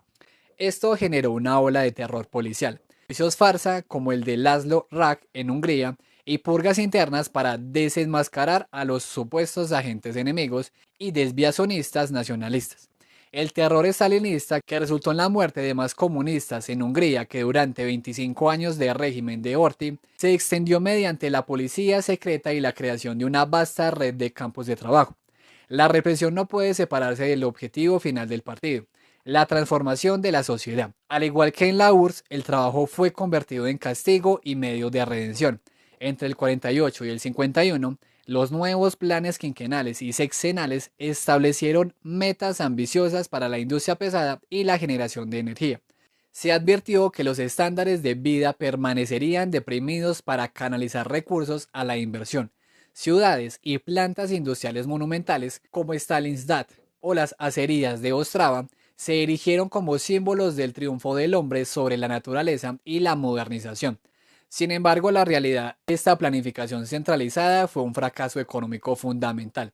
Esto generó una ola de terror policial, juicios farsa como el de Laszlo Rak en Hungría y purgas internas para desenmascarar a los supuestos agentes enemigos y desviacionistas nacionalistas. El terror stalinista, que resultó en la muerte de más comunistas en Hungría que durante 25 años de régimen de Horthy, se extendió mediante la policía secreta y la creación de una vasta red de campos de trabajo. La represión no puede separarse del objetivo final del partido, la transformación de la sociedad. Al igual que en la URSS, el trabajo fue convertido en castigo y medio de redención. Entre el 48 y el 51, los nuevos planes quinquenales y sexenales establecieron metas ambiciosas para la industria pesada y la generación de energía. Se advirtió que los estándares de vida permanecerían deprimidos para canalizar recursos a la inversión. Ciudades y plantas industriales monumentales como Stalingrad o las acerías de Ostrava se erigieron como símbolos del triunfo del hombre sobre la naturaleza y la modernización. Sin embargo, la realidad de esta planificación centralizada fue un fracaso económico fundamental.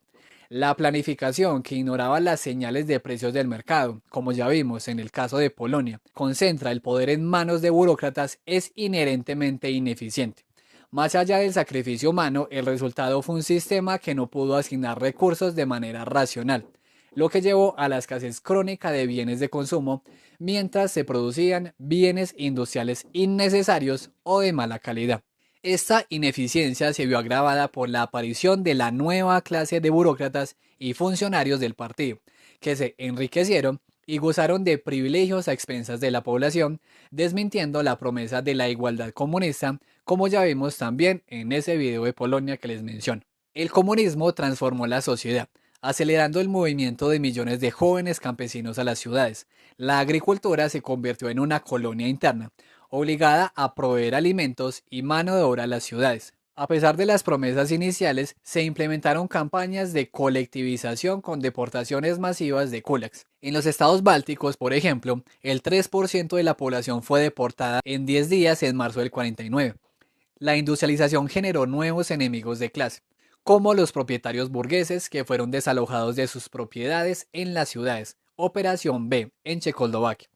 La planificación, que ignoraba las señales de precios del mercado, como ya vimos en el caso de Polonia, concentra el poder en manos de burócratas, es inherentemente ineficiente. Más allá del sacrificio humano, el resultado fue un sistema que no pudo asignar recursos de manera racional, lo que llevó a la escasez crónica de bienes de consumo, mientras se producían bienes industriales innecesarios o de mala calidad. Esta ineficiencia se vio agravada por la aparición de la nueva clase de burócratas y funcionarios del partido, que se enriquecieron y gozaron de privilegios a expensas de la población, desmintiendo la promesa de la igualdad comunista, como ya vimos también en ese video de Polonia que les menciono. El comunismo transformó la sociedad, acelerando el movimiento de millones de jóvenes campesinos a las ciudades. La agricultura se convirtió en una colonia interna, obligada a proveer alimentos y mano de obra a las ciudades. A pesar de las promesas iniciales, se implementaron campañas de colectivización con deportaciones masivas de kulaks. En los estados bálticos, por ejemplo, el 3% de la población fue deportada en 10 días en marzo del 49. La industrialización generó nuevos enemigos de clase, como los propietarios burgueses que fueron desalojados de sus propiedades en las ciudades, Operación B en Checoslovaquia,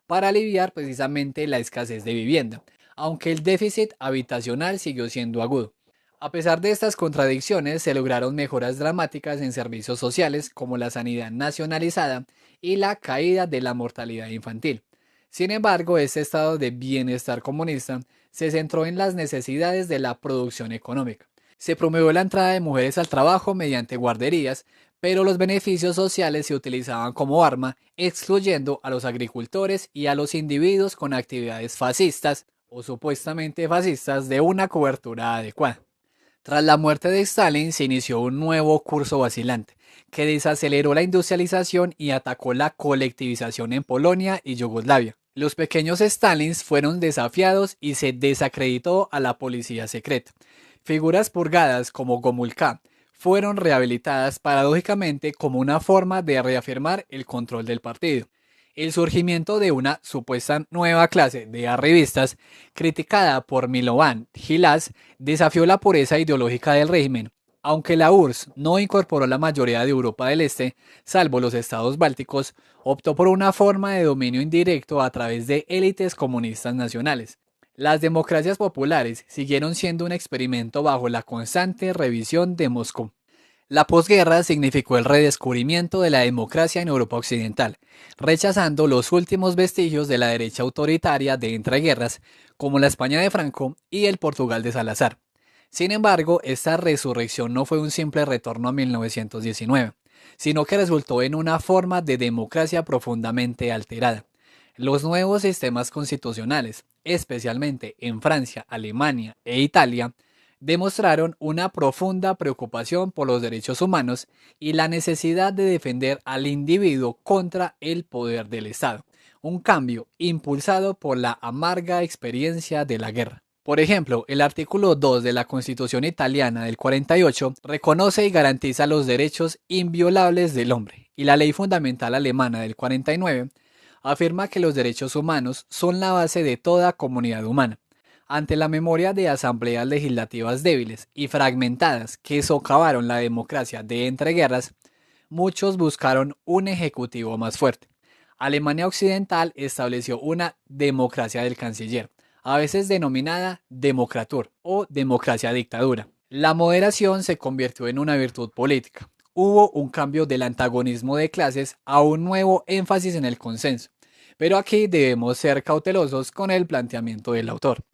para aliviar precisamente la escasez de vivienda, aunque el déficit habitacional siguió siendo agudo. A pesar de estas contradicciones, se lograron mejoras dramáticas en servicios sociales como la sanidad nacionalizada y la caída de la mortalidad infantil. Sin embargo, este estado de bienestar comunista se centró en las necesidades de la producción económica. Se promovió la entrada de mujeres al trabajo mediante guarderías, pero los beneficios sociales se utilizaban como arma, excluyendo a los agricultores y a los individuos con actividades fascistas o supuestamente fascistas de una cobertura adecuada. Tras la muerte de Stalin se inició un nuevo curso vacilante, que desaceleró la industrialización y atacó la colectivización en Polonia y Yugoslavia. Los pequeños Stalins fueron desafiados y se desacreditó a la policía secreta. Figuras purgadas como Gomulka fueron rehabilitadas paradójicamente como una forma de reafirmar el control del partido. El surgimiento de una supuesta nueva clase de arribistas, criticada por Milovan Gilas, desafió la pureza ideológica del régimen. Aunque la URSS no incorporó la mayoría de Europa del Este, salvo los estados bálticos, optó por una forma de dominio indirecto a través de élites comunistas nacionales. Las democracias populares siguieron siendo un experimento bajo la constante revisión de Moscú. La posguerra significó el redescubrimiento de la democracia en Europa Occidental, rechazando los últimos vestigios de la derecha autoritaria de entreguerras, como la España de Franco y el Portugal de Salazar. Sin embargo, esta resurrección no fue un simple retorno a 1919, sino que resultó en una forma de democracia profundamente alterada. Los nuevos sistemas constitucionales, especialmente en Francia, Alemania e Italia, demostraron una profunda preocupación por los derechos humanos y la necesidad de defender al individuo contra el poder del Estado, un cambio impulsado por la amarga experiencia de la guerra. Por ejemplo, el artículo 2 de la Constitución italiana del 48 reconoce y garantiza los derechos inviolables del hombre, y la Ley Fundamental alemana del 49 afirma que los derechos humanos son la base de toda comunidad humana. Ante la memoria de asambleas legislativas débiles y fragmentadas que socavaron la democracia de entreguerras, muchos buscaron un ejecutivo más fuerte. Alemania Occidental estableció una democracia del canciller, a veces denominada democratur o democracia dictadura. La moderación se convirtió en una virtud política. Hubo un cambio del antagonismo de clases a un nuevo énfasis en el consenso, pero aquí debemos ser cautelosos con el planteamiento del autor.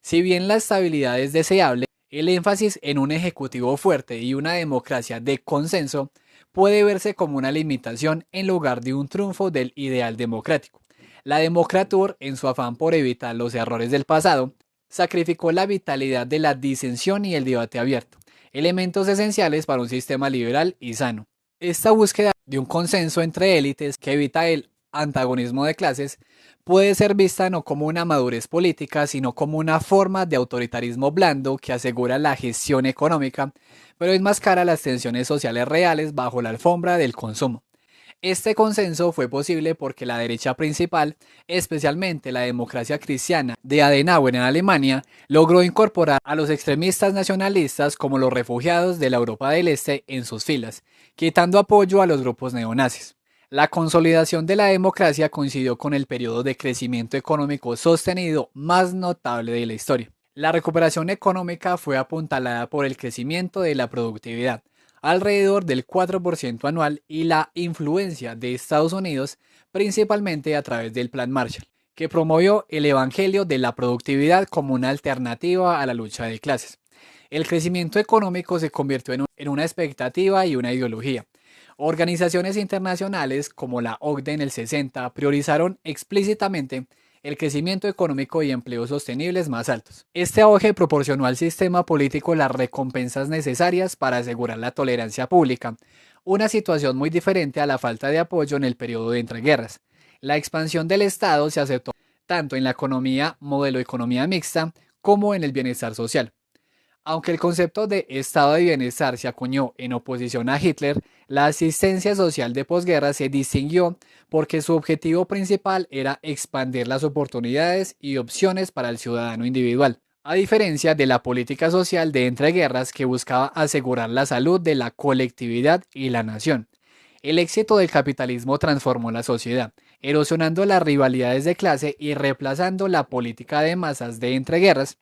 Si bien la estabilidad es deseable, el énfasis en un ejecutivo fuerte y una democracia de consenso puede verse como una limitación en lugar de un triunfo del ideal democrático. La democratura, en su afán por evitar los errores del pasado, sacrificó la vitalidad de la disensión y el debate abierto, elementos esenciales para un sistema liberal y sano. Esta búsqueda de un consenso entre élites que evita el antagonismo de clases puede ser vista no como una madurez política, sino como una forma de autoritarismo blando que asegura la gestión económica, pero enmascara las tensiones sociales reales bajo la alfombra del consumo. Este consenso fue posible porque la derecha principal, especialmente la democracia cristiana de Adenauer en Alemania, logró incorporar a los extremistas nacionalistas como los refugiados de la Europa del Este en sus filas, quitando apoyo a los grupos neonazis. La consolidación de la democracia coincidió con el periodo de crecimiento económico sostenido más notable de la historia. La recuperación económica fue apuntalada por el crecimiento de la productividad, alrededor del 4% anual, y la influencia de Estados Unidos, principalmente a través del Plan Marshall, que promovió el evangelio de la productividad como una alternativa a la lucha de clases. El crecimiento económico se convirtió en una expectativa y una ideología. Organizaciones internacionales como la OCDE en el 60 priorizaron explícitamente el crecimiento económico y empleos sostenibles más altos. Este auge proporcionó al sistema político las recompensas necesarias para asegurar la tolerancia pública, una situación muy diferente a la falta de apoyo en el periodo de entreguerras. La expansión del Estado se aceptó tanto en la economía modelo economía mixta como en el bienestar social. Aunque el concepto de estado de bienestar se acuñó en oposición a Hitler, la asistencia social de posguerra se distinguió porque su objetivo principal era expandir las oportunidades y opciones para el ciudadano individual, a diferencia de la política social de entreguerras que buscaba asegurar la salud de la colectividad y la nación. El éxito del capitalismo transformó la sociedad, erosionando las rivalidades de clase y reemplazando la política de masas de entreguerras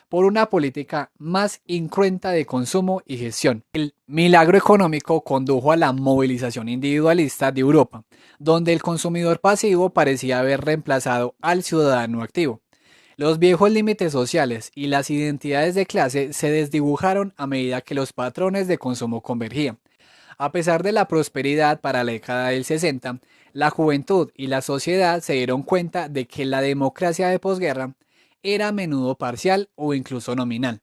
por una política más incruenta de consumo y gestión. El milagro económico condujo a la movilización individualista de Europa, donde el consumidor pasivo parecía haber reemplazado al ciudadano activo. Los viejos límites sociales y las identidades de clase se desdibujaron a medida que los patrones de consumo convergían. A pesar de la prosperidad para la década del 60, la juventud y la sociedad se dieron cuenta de que la democracia de posguerra era a menudo parcial o incluso nominal,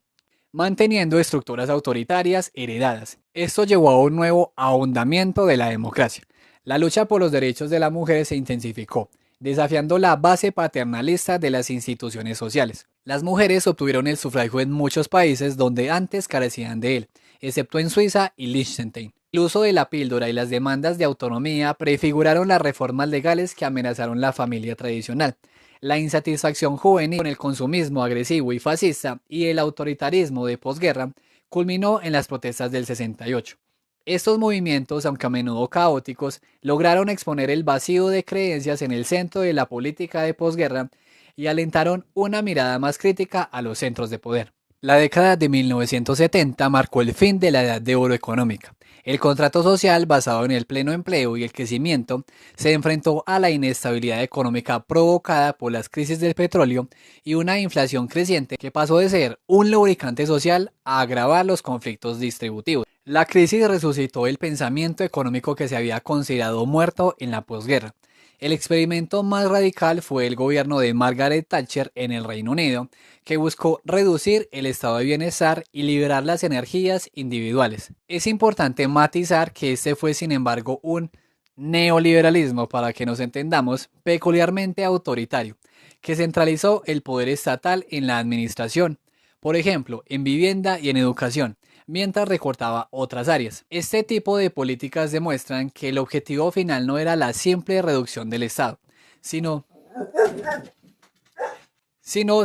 manteniendo estructuras autoritarias heredadas. Esto llevó a un nuevo ahondamiento de la democracia. La lucha por los derechos de las mujeres se intensificó, desafiando la base paternalista de las instituciones sociales. Las mujeres obtuvieron el sufragio en muchos países donde antes carecían de él, excepto en Suiza y Liechtenstein. El uso de la píldora y las demandas de autonomía prefiguraron las reformas legales que amenazaron la familia tradicional. La insatisfacción juvenil con el consumismo agresivo y fascista y el autoritarismo de posguerra culminó en las protestas del 68. Estos movimientos, aunque a menudo caóticos, lograron exponer el vacío de creencias en el centro de la política de posguerra y alentaron una mirada más crítica a los centros de poder. La década de 1970 marcó el fin de la edad de oro económica. El contrato social basado en el pleno empleo y el crecimiento se enfrentó a la inestabilidad económica provocada por las crisis del petróleo y una inflación creciente que pasó de ser un lubricante social a agravar los conflictos distributivos. La crisis resucitó el pensamiento económico que se había considerado muerto en la posguerra. El experimento más radical fue el gobierno de Margaret Thatcher en el Reino Unido, que buscó reducir el estado de bienestar y liberar las energías individuales. Es importante matizar que este fue, sin embargo, un neoliberalismo, para que nos entendamos, peculiarmente autoritario, que centralizó el poder estatal en la administración, por ejemplo, en vivienda y en educación, mientras recortaba otras áreas. Este tipo de políticas demuestran que el objetivo final no era la simple reducción del Estado, sino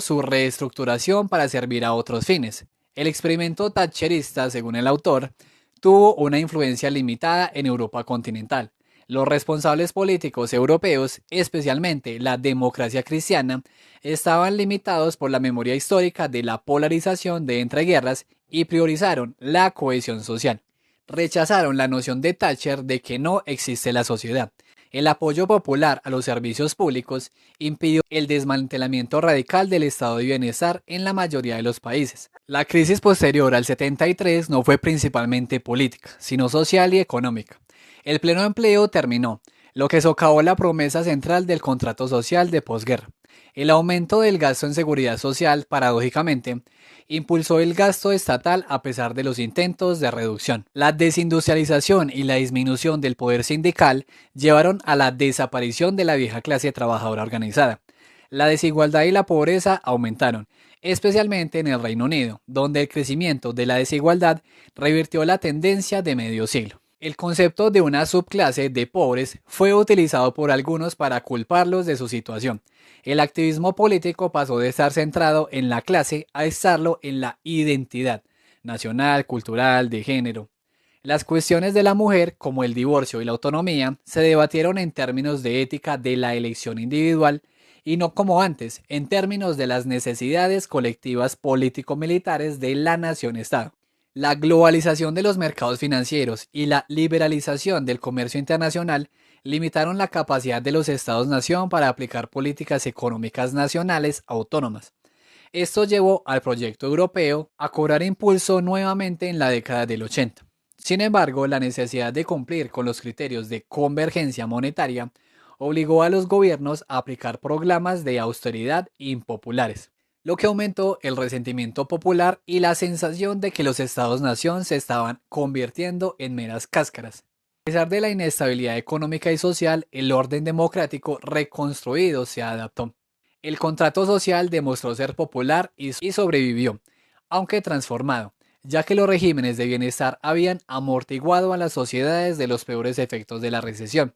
su reestructuración para servir a otros fines. El experimento thatcherista, según el autor, tuvo una influencia limitada en Europa continental. Los responsables políticos europeos, especialmente la democracia cristiana, estaban limitados por la memoria histórica de la polarización de entreguerras y priorizaron la cohesión social. Rechazaron la noción de Thatcher de que no existe la sociedad. El apoyo popular a los servicios públicos impidió el desmantelamiento radical del estado de bienestar en la mayoría de los países. La crisis posterior al 73 no fue principalmente política, sino social y económica. El pleno empleo terminó, lo que socavó la promesa central del contrato social de posguerra. El aumento del gasto en seguridad social, paradójicamente, impulsó el gasto estatal a pesar de los intentos de reducción. La desindustrialización y la disminución del poder sindical llevaron a la desaparición de la vieja clase trabajadora organizada. La desigualdad y la pobreza aumentaron, especialmente en el Reino Unido, donde el crecimiento de la desigualdad revirtió la tendencia de medio siglo. El concepto de una subclase de pobres fue utilizado por algunos para culparlos de su situación. El activismo político pasó de estar centrado en la clase a estarlo en la identidad nacional, cultural, de género. Las cuestiones de la mujer, como el divorcio y la autonomía, se debatieron en términos de ética de la elección individual y no como antes, en términos de las necesidades colectivas político-militares de la nación-estado. La globalización de los mercados financieros y la liberalización del comercio internacional limitaron la capacidad de los estados-nación para aplicar políticas económicas nacionales autónomas. Esto llevó al proyecto europeo a cobrar impulso nuevamente en la década del 80. Sin embargo, la necesidad de cumplir con los criterios de convergencia monetaria obligó a los gobiernos a aplicar programas de austeridad impopulares, lo que aumentó el resentimiento popular y la sensación de que los estados-nación se estaban convirtiendo en meras cáscaras. A pesar de la inestabilidad económica y social, el orden democrático reconstruido se adaptó. El contrato social demostró ser popular y sobrevivió, aunque transformado, ya que los regímenes de bienestar habían amortiguado a las sociedades de los peores efectos de la recesión.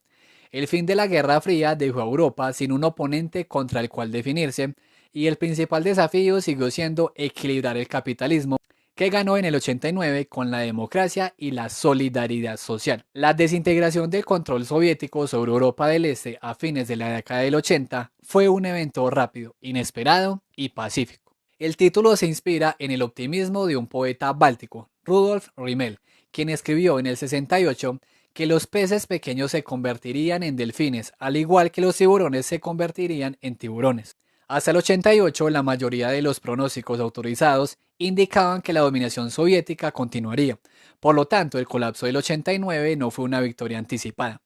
El fin de la Guerra Fría dejó a Europa sin un oponente contra el cual definirse, y el principal desafío siguió siendo equilibrar el capitalismo, que ganó en el 89 con la democracia y la solidaridad social. La desintegración del control soviético sobre Europa del Este a fines de la década del 80 fue un evento rápido, inesperado y pacífico. El título se inspira en el optimismo de un poeta báltico, Rudolf Rimmel, quien escribió en el 68 que los peces pequeños se convertirían en delfines, al igual que los tiburones se convertirían en tiburones. Hasta el 88, la mayoría de los pronósticos autorizados indicaban que la dominación soviética continuaría. Por lo tanto, el colapso del 89 no fue una victoria anticipada.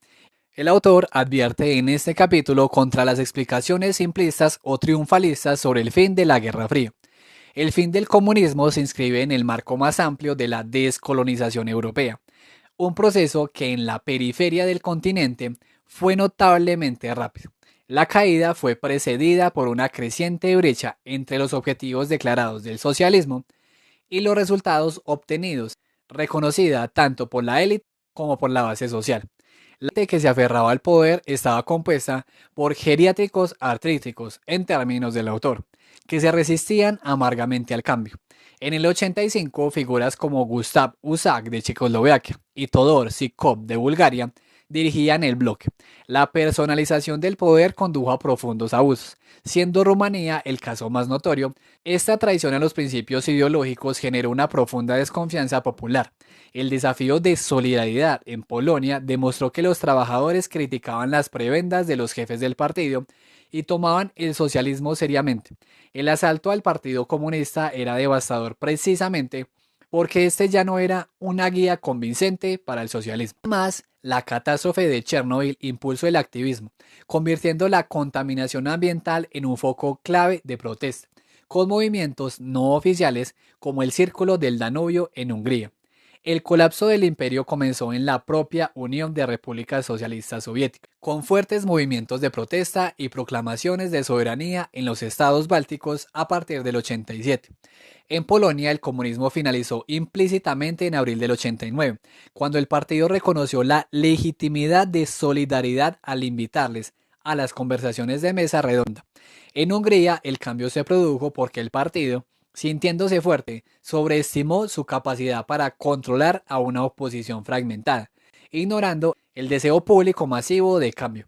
El autor advierte en este capítulo contra las explicaciones simplistas o triunfalistas sobre el fin de la Guerra Fría. El fin del comunismo se inscribe en el marco más amplio de la descolonización europea, un proceso que en la periferia del continente fue notablemente rápido. La caída fue precedida por una creciente brecha entre los objetivos declarados del socialismo y los resultados obtenidos, reconocida tanto por la élite como por la base social. La élite que se aferraba al poder estaba compuesta por geriátricos artríticos, en términos del autor, que se resistían amargamente al cambio. En el 85, figuras como Gustav Husak de Checoslovaquia y Todor Zhivkov de Bulgaria dirigían el bloque. La personalización del poder condujo a profundos abusos, siendo Rumanía el caso más notorio. Esta traición a los principios ideológicos generó una profunda desconfianza popular. El desafío de solidaridad en Polonia demostró que los trabajadores criticaban las prebendas de los jefes del partido y tomaban el socialismo seriamente. El asalto al Partido Comunista era devastador precisamente porque este ya no era una guía convincente para el socialismo. Además, la catástrofe de Chernobyl impulsó el activismo, convirtiendo la contaminación ambiental en un foco clave de protesta, con movimientos no oficiales como el Círculo del Danubio en Hungría. El colapso del imperio comenzó en la propia Unión de Repúblicas Socialistas Soviéticas, con fuertes movimientos de protesta y proclamaciones de soberanía en los estados bálticos a partir del 87. En Polonia, el comunismo finalizó implícitamente en abril del 89, cuando el partido reconoció la legitimidad de Solidaridad al invitarles a las conversaciones de mesa redonda. En Hungría, el cambio se produjo porque el partido, sintiéndose fuerte, sobreestimó su capacidad para controlar a una oposición fragmentada, ignorando el deseo público masivo de cambio.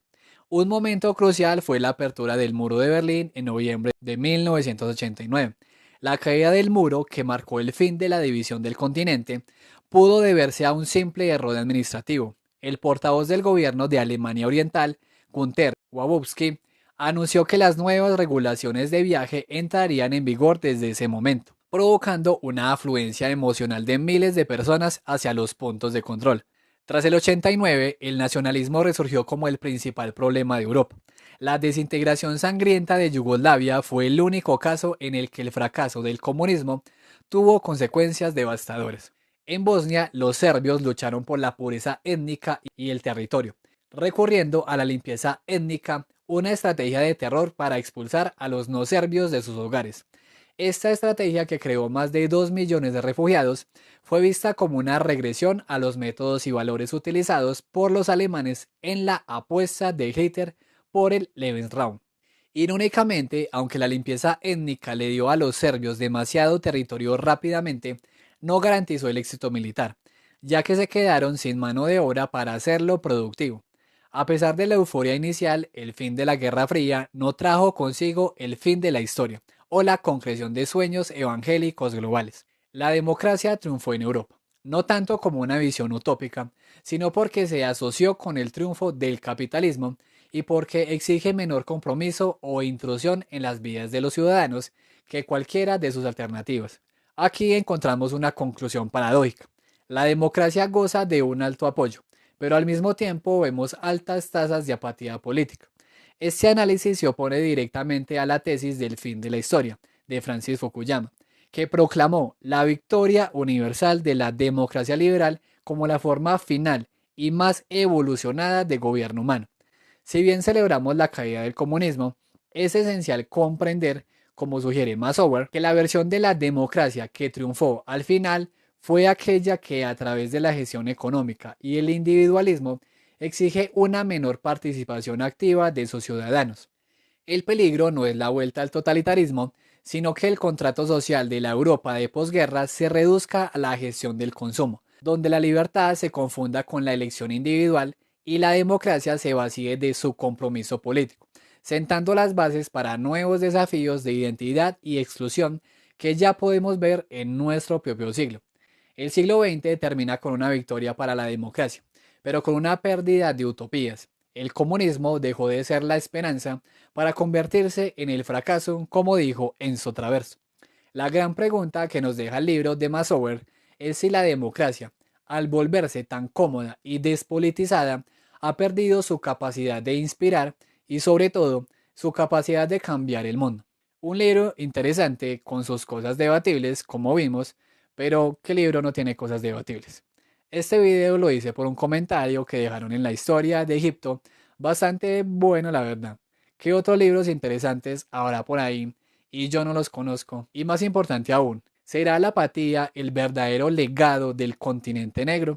Un momento crucial fue la apertura del muro de Berlín en noviembre de 1989. La caída del muro, que marcó el fin de la división del continente, pudo deberse a un simple error administrativo. El portavoz del gobierno de Alemania Oriental, Günther Schabowski, anunció que las nuevas regulaciones de viaje entrarían en vigor desde ese momento, provocando una afluencia emocional de miles de personas hacia los puntos de control. Tras el 89, el nacionalismo resurgió como el principal problema de Europa. La desintegración sangrienta de Yugoslavia fue el único caso en el que el fracaso del comunismo tuvo consecuencias devastadoras. En Bosnia, los serbios lucharon por la pureza étnica y el territorio, recurriendo a la limpieza étnica, una estrategia de terror para expulsar a los no serbios de sus hogares. Esta estrategia, que creó más de 2 millones de refugiados, fue vista como una regresión a los métodos y valores utilizados por los alemanes en la apuesta de Hitler por el Lebensraum. Irónicamente, aunque la limpieza étnica le dio a los serbios demasiado territorio rápidamente, no garantizó el éxito militar, ya que se quedaron sin mano de obra para hacerlo productivo. A pesar de la euforia inicial, el fin de la Guerra Fría no trajo consigo el fin de la historia o la concreción de sueños evangélicos globales. La democracia triunfó en Europa, no tanto como una visión utópica, sino porque se asoció con el triunfo del capitalismo y porque exige menor compromiso o intrusión en las vidas de los ciudadanos que cualquiera de sus alternativas. Aquí encontramos una conclusión paradójica. La democracia goza de un alto apoyo, pero al mismo tiempo vemos altas tasas de apatía política. Este análisis se opone directamente a la tesis del fin de la historia, de Francis Fukuyama, que proclamó la victoria universal de la democracia liberal como la forma final y más evolucionada de gobierno humano. Si bien celebramos la caída del comunismo, es esencial comprender, como sugiere Massower, que la versión de la democracia que triunfó al final fue aquella que, a través de la gestión económica y el individualismo, exige una menor participación activa de sus ciudadanos. El peligro no es la vuelta al totalitarismo, sino que el contrato social de la Europa de posguerra se reduzca a la gestión del consumo, donde la libertad se confunda con la elección individual y la democracia se vacíe de su compromiso político, sentando las bases para nuevos desafíos de identidad y exclusión que ya podemos ver en nuestro propio siglo. El siglo XX termina con una victoria para la democracia, pero con una pérdida de utopías. El comunismo dejó de ser la esperanza para convertirse en el fracaso, como dijo Enzo Traverso. La gran pregunta que nos deja el libro de Massower es si la democracia, al volverse tan cómoda y despolitizada, ha perdido su capacidad de inspirar y, sobre todo, su capacidad de cambiar el mundo. Un libro interesante con sus cosas debatibles, como vimos, pero ¿qué libro no tiene cosas debatibles? Este video lo hice por un comentario que dejaron en la historia de Egipto, bastante bueno la verdad. ¿Qué otros libros interesantes habrá por ahí y yo no los conozco? Y más importante aún, ¿será la apatía el verdadero legado del continente negro?